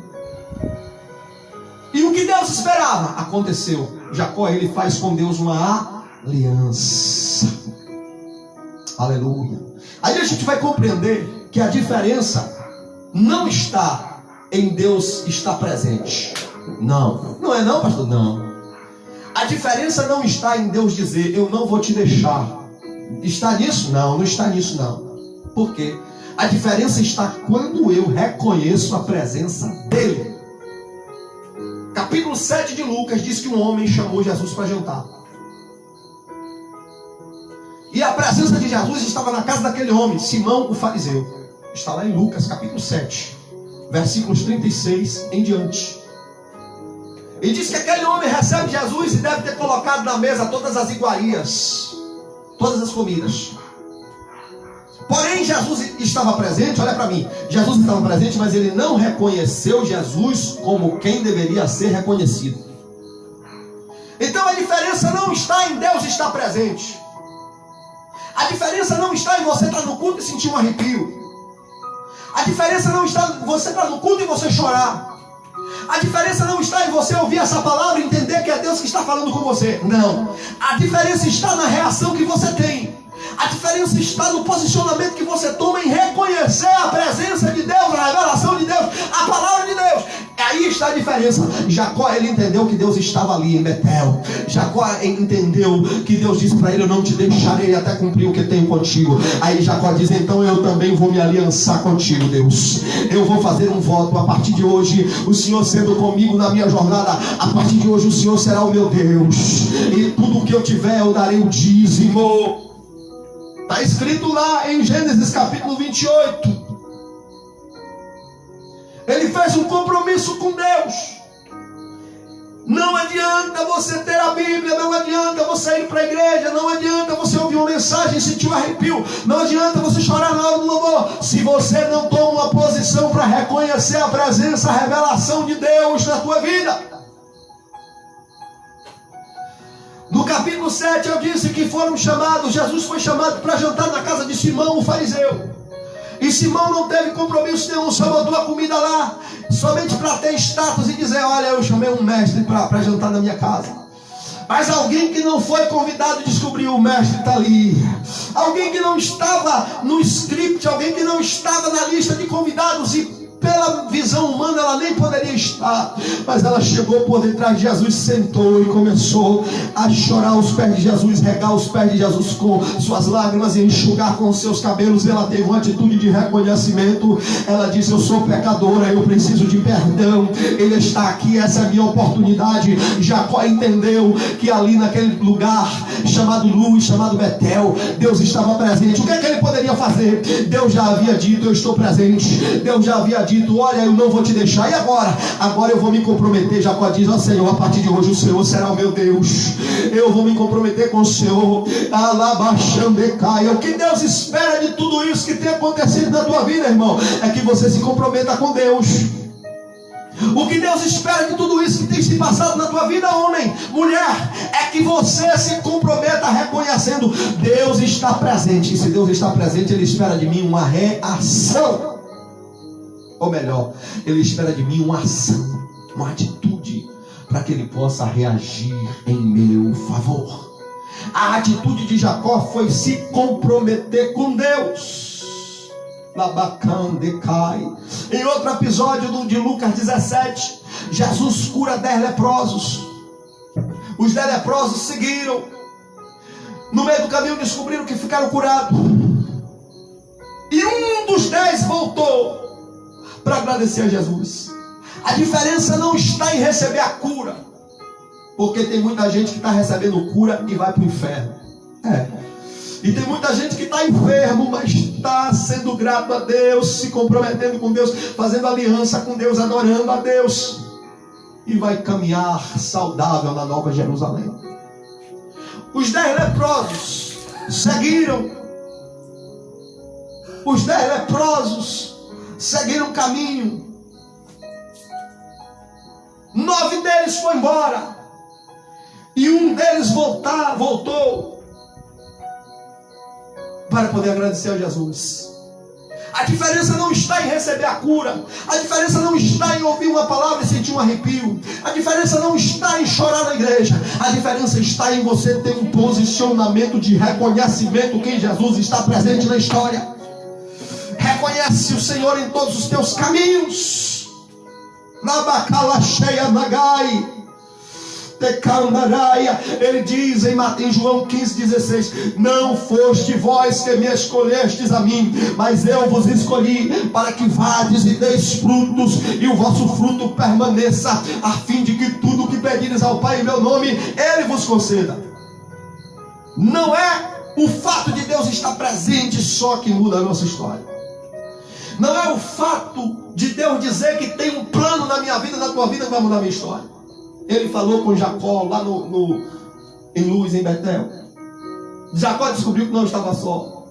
E o que Deus esperava aconteceu. Jacó, ele faz com Deus uma aliança. Aleluia. Aí a gente vai compreender que a diferença não está em Deus estar presente. Não é não, pastor? Não. A diferença não está em Deus dizer: eu não vou te deixar. Está nisso? Não está nisso não. Por quê? A diferença está quando eu reconheço a presença dele. Capítulo 7 de Lucas diz que um homem chamou Jesus para jantar. E a presença de Jesus estava na casa daquele homem, Simão o fariseu. Está lá em Lucas capítulo 7, versículos 36 em diante. E diz que aquele homem recebe Jesus e deve ter colocado na mesa todas as iguarias, todas as comidas. Porém, Jesus estava presente, olha para mim. Jesus estava presente, mas ele não reconheceu Jesus como quem deveria ser reconhecido. Então a diferença não está em Deus estar presente. A diferença não está em você estar no culto e sentir um arrepio. A diferença não está em você estar no culto e você chorar. A diferença não está em você ouvir essa palavra e entender que é Deus que está falando com você. Não. A diferença está na reação que você tem. A diferença está no posicionamento que você toma em reconhecer a presença de Deus, a revelação de Deus, a palavra de Deus. Aí está a diferença. Jacó, ele entendeu que Deus estava ali em Betel. Jacó entendeu que Deus disse para ele: eu não te deixarei até cumprir o que tenho contigo. Aí Jacó diz: então eu também vou me aliançar contigo, Deus. Eu vou fazer um voto. A partir de hoje, o Senhor sendo comigo na minha jornada, a partir de hoje o Senhor será o meu Deus. E tudo que eu tiver eu darei o dízimo. Está escrito lá em Gênesis capítulo 28. Ele fez um compromisso com Deus. Não adianta você ter a Bíblia, não adianta você ir para a igreja, não adianta você ouvir uma mensagem e sentir um arrepio, não adianta você chorar na hora do louvor, se você não toma uma posição para reconhecer a presença, a revelação de Deus na tua vida. No capítulo 7 eu disse que foram chamados, Jesus foi chamado para jantar na casa de Simão o fariseu. E Simão não teve compromisso nenhum, só botou a comida lá, somente para ter status e dizer: olha, eu chamei um mestre para jantar na minha casa. Mas alguém que não foi convidado descobriu: o mestre está ali. Alguém que não estava no script, alguém que não estava na lista de convidados, e pela visão humana ela nem poderia estar, mas ela chegou por detrás de Jesus, sentou e começou a chorar aos pés de Jesus, regar os pés de Jesus com suas lágrimas e enxugar com os seus cabelos. Ela teve uma atitude de reconhecimento. Ela disse: eu sou pecadora, eu preciso de perdão, Ele está aqui, essa é a minha oportunidade. Jacó entendeu que ali naquele lugar chamado Luz, chamado Betel, Deus estava presente. O que é que ele poderia fazer? Deus já havia dito: eu estou presente. Deus já havia dito: olha, eu não vou te deixar. E agora? Agora eu vou me comprometer. Jacó diz: ó Senhor, a partir de hoje o Senhor será o meu Deus. Eu vou me comprometer com o Senhor. Alabaxandecaia. O que Deus espera de tudo isso que tem acontecido na tua vida, irmão, é que você se comprometa com Deus. O que Deus espera de tudo isso que tem se passado na tua vida, homem, mulher, é que você se comprometa reconhecendo: Deus está presente. E se Deus está presente, Ele espera de mim uma reação. Ou melhor, Ele espera de mim uma ação, uma atitude, para que Ele possa reagir em meu favor. A atitude de Jacó foi se comprometer com Deus. Em outro episódio de Lucas 17, Jesus cura 10 leprosos. Os 10 leprosos seguiram. No meio do caminho descobriram que ficaram curados. E um dos 10 voltou para agradecer a Jesus. A diferença não está em receber a cura, porque tem muita gente que está recebendo cura e vai para o inferno. E tem muita gente que está enfermo, mas está sendo grato a Deus, se comprometendo com Deus, fazendo aliança com Deus, adorando a Deus, e vai caminhar saudável na Nova Jerusalém. Os 10 leprosos seguiram. Os 10 leprosos seguiram o caminho. 9 deles foi embora. E um deles voltou para poder agradecer a Jesus. A diferença não está em receber a cura. A diferença não está em ouvir uma palavra e sentir um arrepio. A diferença não está em chorar na igreja. A diferença está em você ter um posicionamento de reconhecimento que Jesus está presente na história. Reconhece o Senhor em todos os teus caminhos. Nabacala cheia nagai. Ele diz em João 15,16: não foste vós que me escolhestes a mim, mas eu vos escolhi para que vades e deis frutos, e o vosso fruto permaneça, a fim de que tudo o que pedires ao Pai em meu nome, Ele vos conceda. Não é o fato de Deus estar presente só que muda a nossa história. Não é o fato de Deus dizer que tem um plano na minha vida, na tua vida, que vai mudar a minha história. Ele falou com Jacó lá em Luz, em Betel. Jacó descobriu que não estava só.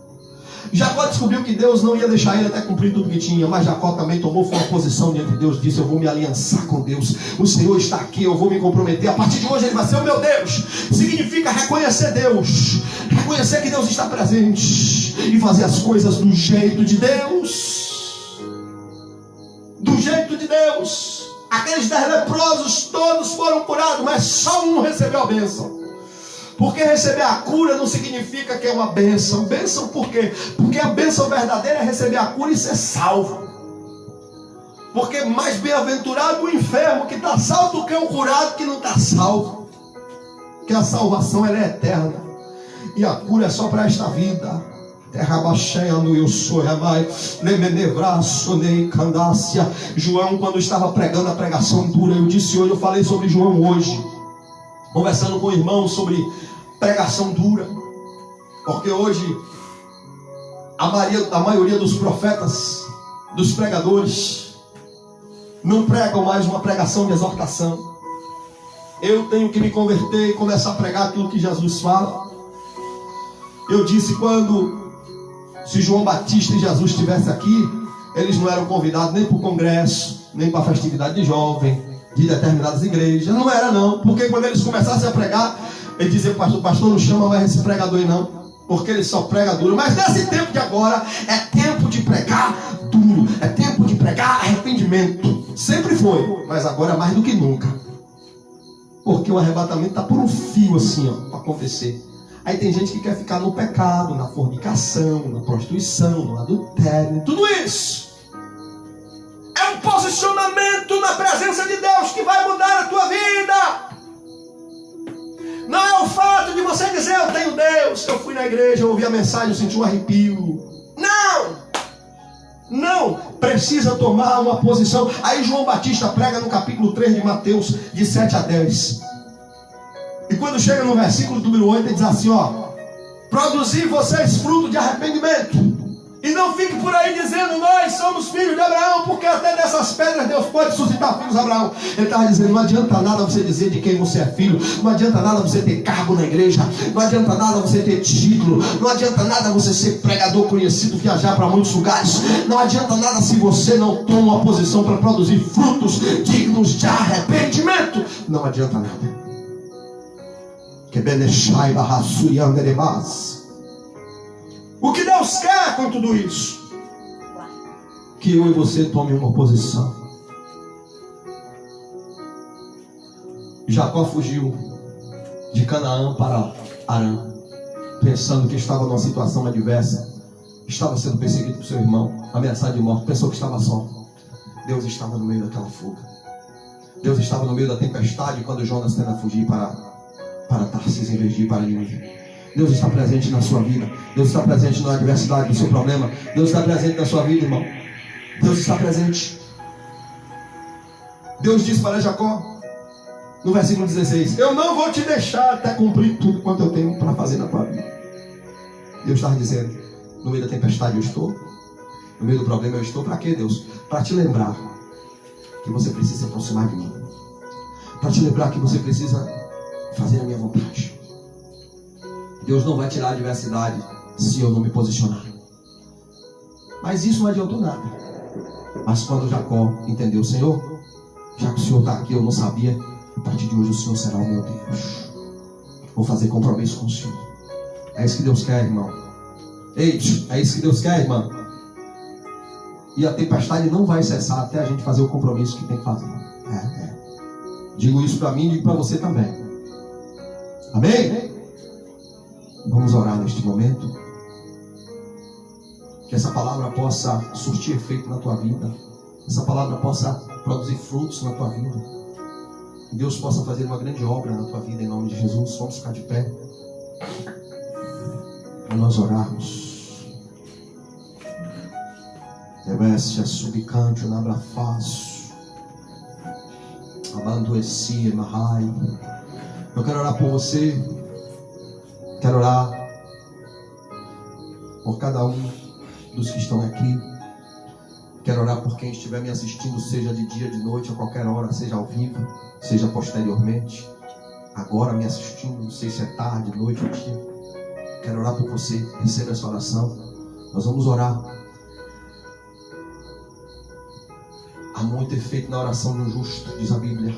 Jacó descobriu que Deus não ia deixar ele até cumprir tudo que tinha. Mas Jacó também tomou uma posição diante de Deus. Disse: eu vou me aliançar com Deus. O Senhor está aqui, eu vou me comprometer. A partir de hoje ele vai ser o meu Deus. Significa reconhecer Deus. Reconhecer que Deus está presente. E fazer as coisas do jeito de Deus. Do jeito de Deus. Aqueles 10 leprosos todos foram curados, mas só um recebeu a bênção. Porque receber a cura não significa que é uma bênção. Bênção por quê? Porque a bênção verdadeira é receber a cura e ser salvo. Porque mais bem-aventurado o enfermo que está salvo do que o curado que não está salvo. Porque a salvação ela é eterna. E a cura é só para esta vida. João, quando estava pregando a pregação dura, eu disse hoje, eu falei sobre João hoje, conversando com o irmão sobre pregação dura, porque hoje a maioria dos profetas, dos pregadores, não pregam mais uma pregação de exortação. Eu tenho que me converter e começar a pregar aquilo que Jesus fala. Eu disse, se João Batista e Jesus estivessem aqui, eles não eram convidados nem para o congresso, nem para a festividade de jovem, de determinadas igrejas. Não era não, porque quando eles começassem a pregar, eles diziam: pastor, não chama mais esse pregador aí não, porque ele só prega duro. Mas nesse tempo de agora, é tempo de pregar duro, é tempo de pregar arrependimento. Sempre foi, mas agora mais do que nunca. Porque o arrebatamento está por um fio assim, para acontecer. Aí tem gente que quer ficar no pecado, na fornicação, na prostituição, no adultério, tudo isso. É um posicionamento na presença de Deus que vai mudar a tua vida. Não é o fato de você dizer: eu tenho Deus, eu fui na igreja, eu ouvi a mensagem, eu senti um arrepio. Não, precisa tomar uma posição. Aí João Batista prega no capítulo 3 de Mateus, de 7 a 10. E quando chega no versículo número 8, ele diz assim: produzir vocês fruto de arrependimento. E não fique por aí dizendo: nós somos filhos de Abraão, porque até dessas pedras Deus pode suscitar filhos de Abraão. Ele estava dizendo: não adianta nada você dizer de quem você é filho. Não adianta nada você ter cargo na igreja. Não adianta nada você ter título. Não adianta nada você ser pregador conhecido, viajar para muitos lugares. Não adianta nada se você não toma uma posição para produzir frutos dignos de arrependimento. Não adianta nada. O que Deus quer com tudo isso? Que eu e você tome uma posição. Jacó fugiu de Canaã para Harã, pensando que estava numa situação adversa, estava sendo perseguido por seu irmão, ameaçado de morte, pensou que estava só. Deus estava no meio daquela fuga. Deus estava no meio da tempestade quando Jonas tenta fugir para Tarsis em vez de ir para Nínive. Deus está presente na sua vida. Deus está presente na adversidade do seu problema. Deus está presente na sua vida, irmão. Deus está presente. Deus disse para Jacó, no versículo 16: eu não vou te deixar até cumprir tudo quanto eu tenho para fazer na tua vida. Deus está dizendo: no meio da tempestade eu estou, no meio do problema eu estou. Para quê, Deus? Para te lembrar que você precisa se aproximar de mim, para te lembrar que você precisa fazer a minha vontade. Deus não vai tirar a adversidade se eu não me posicionar. Mas isso não adiantou nada. Mas quando Jacó entendeu: Senhor, já que o Senhor está aqui, eu não sabia, a partir de hoje o Senhor será o meu Deus. Vou fazer compromisso com o Senhor. É isso que Deus quer, irmão. Ei, é isso que Deus quer, irmão. E a tempestade não vai cessar até a gente fazer o compromisso que tem que fazer. Digo isso para mim e digo para você também. Amém? Vamos orar neste momento. Que essa palavra possa surtir efeito na tua vida. Essa palavra possa produzir frutos na tua vida. Que Deus possa fazer uma grande obra na tua vida, em nome de Jesus. Vamos ficar de pé para nós orarmos. Deveste a subcante o nabrafaço, abandoeci mahai. Eu quero orar por você. Quero orar por cada um dos que estão aqui. Quero orar por quem estiver me assistindo, seja de dia, de noite, a qualquer hora, seja ao vivo, seja posteriormente. Agora me assistindo, não sei se é tarde, noite ou dia. Quero orar por você. Receba essa oração. Nós vamos orar. Há muito efeito na oração do justo, diz a Bíblia.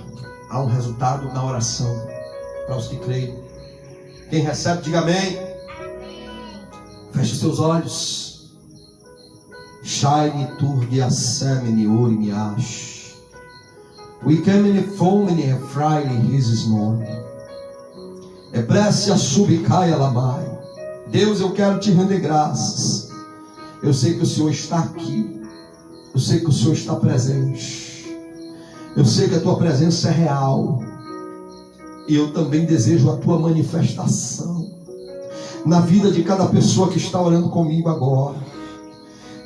Há um resultado na oração para os que creem. Quem recebe, diga amém. Feche seus olhos. Shine turgi asemeni ori miash. We came in fomeni refraile his nome. Ebresse a subicaia lamai. Deus, eu quero te render graças. Eu sei que o Senhor está aqui. Eu sei que o Senhor está presente. Eu sei que a tua presença é real. E eu também desejo a tua manifestação na vida de cada pessoa que está orando comigo agora.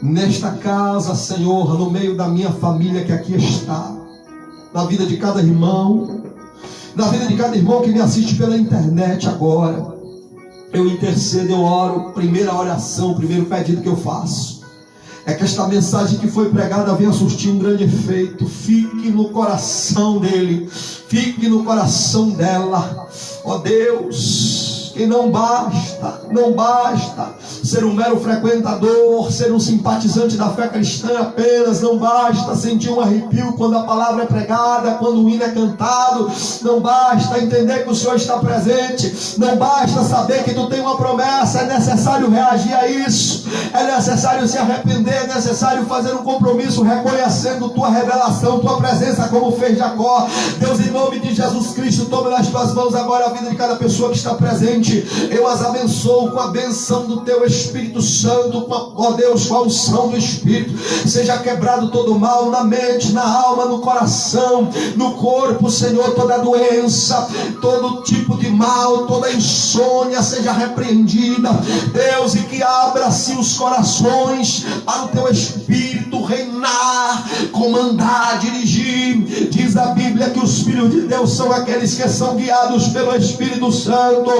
Nesta casa, Senhor, no meio da minha família que aqui está. Na vida de cada irmão. Na vida de cada irmão que me assiste pela internet agora. Eu intercedo, eu oro. Primeira oração, primeiro pedido que eu faço é que esta mensagem que foi pregada venha surtir um grande efeito. Fique no coração dele, fique no coração dela. Ó Deus, que não basta ser um mero frequentador, ser um simpatizante da fé cristã apenas. Não basta sentir um arrepio quando a palavra é pregada, quando o hino é cantado. Não basta entender que o Senhor está presente. Não basta saber que tu tem uma promessa. É necessário reagir a isso. É necessário se arrepender. É necessário fazer um compromisso reconhecendo tua revelação, tua presença, como fez Jacó. Deus, em nome de Jesus Cristo, tome nas tuas mãos agora a vida de cada pessoa que está presente. Eu as abençoo com a benção do teu Espírito Santo, com ó Deus, com a unção do Espírito. Seja quebrado todo mal na mente, na alma, no coração, no corpo, Senhor. Toda doença, todo tipo de mal, toda insônia seja repreendida, Deus, e que abra-se os corações para o teu Espírito reinar, comandar, dirigir. Diz a Bíblia que os filhos de Deus são aqueles que são guiados pelo Espírito Santo.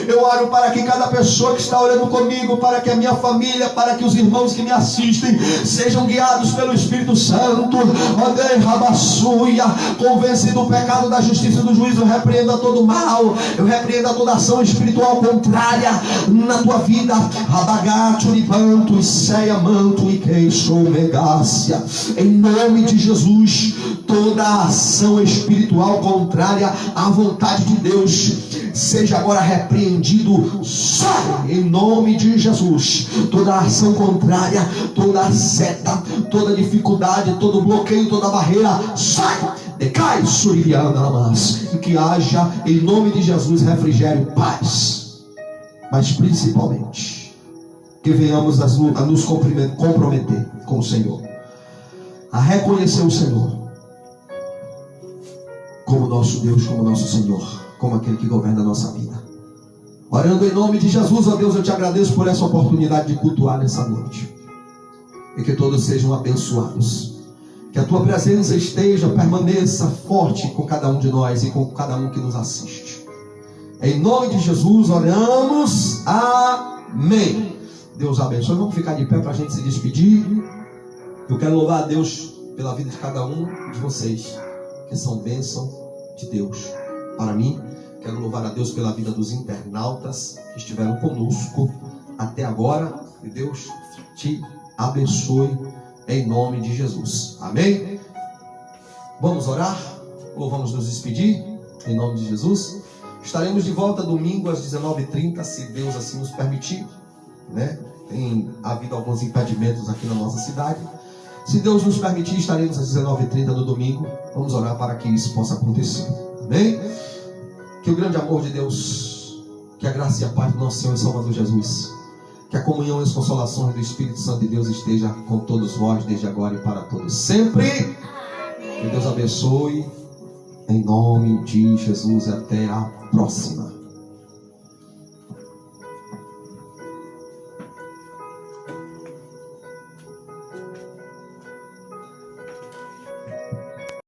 Eu oro para que cada pessoa que está orando comigo, para que a minha família, para que os irmãos que me assistem sejam guiados pelo Espírito Santo. Ó Deus, rabassuia, convence do pecado, da justiça e do juízo. Eu repreenda todo mal, eu repreenda toda ação espiritual contrária na tua vida. Rabagato, lipanto, ceia, manto e queixo, megácia. Em nome de Jesus, toda ação espiritual contrária à vontade de Deus seja agora repreendido. Sai em nome de Jesus. Toda ação contrária, toda seta, toda dificuldade, todo bloqueio, toda barreira, sai, decai, suribiana, e que haja em nome de Jesus refrigério, paz. Mas principalmente que venhamos a nos comprometer com o Senhor, a reconhecer o Senhor como nosso Deus, como nosso Senhor, como aquele que governa a nossa vida. Orando em nome de Jesus, ó Deus, eu te agradeço por essa oportunidade de cultuar nessa noite. E que todos sejam abençoados. Que a tua presença esteja, permaneça forte com cada um de nós e com cada um que nos assiste. Em nome de Jesus oramos. Amém. Deus abençoe. Vamos ficar de pé para a gente se despedir. Eu quero louvar a Deus pela vida de cada um de vocês, que são bênção de Deus para mim. Quero louvar a Deus pela vida dos internautas que estiveram conosco até agora. Que Deus te abençoe em nome de Jesus. Amém? Vamos orar ou vamos nos despedir em nome de Jesus? Estaremos de volta domingo às 19h30, se Deus assim nos permitir, né? Tem havido alguns impedimentos aqui na nossa cidade. Se Deus nos permitir, estaremos às 19h30 no domingo. Vamos orar para que isso possa acontecer. Amém? Que o grande amor de Deus, que a graça e a paz do nosso Senhor e Salvador Jesus, que a comunhão e as consolações do Espírito Santo de Deus esteja com todos vós, desde agora e para todos sempre. Que Deus abençoe, em nome de Jesus, e até a próxima.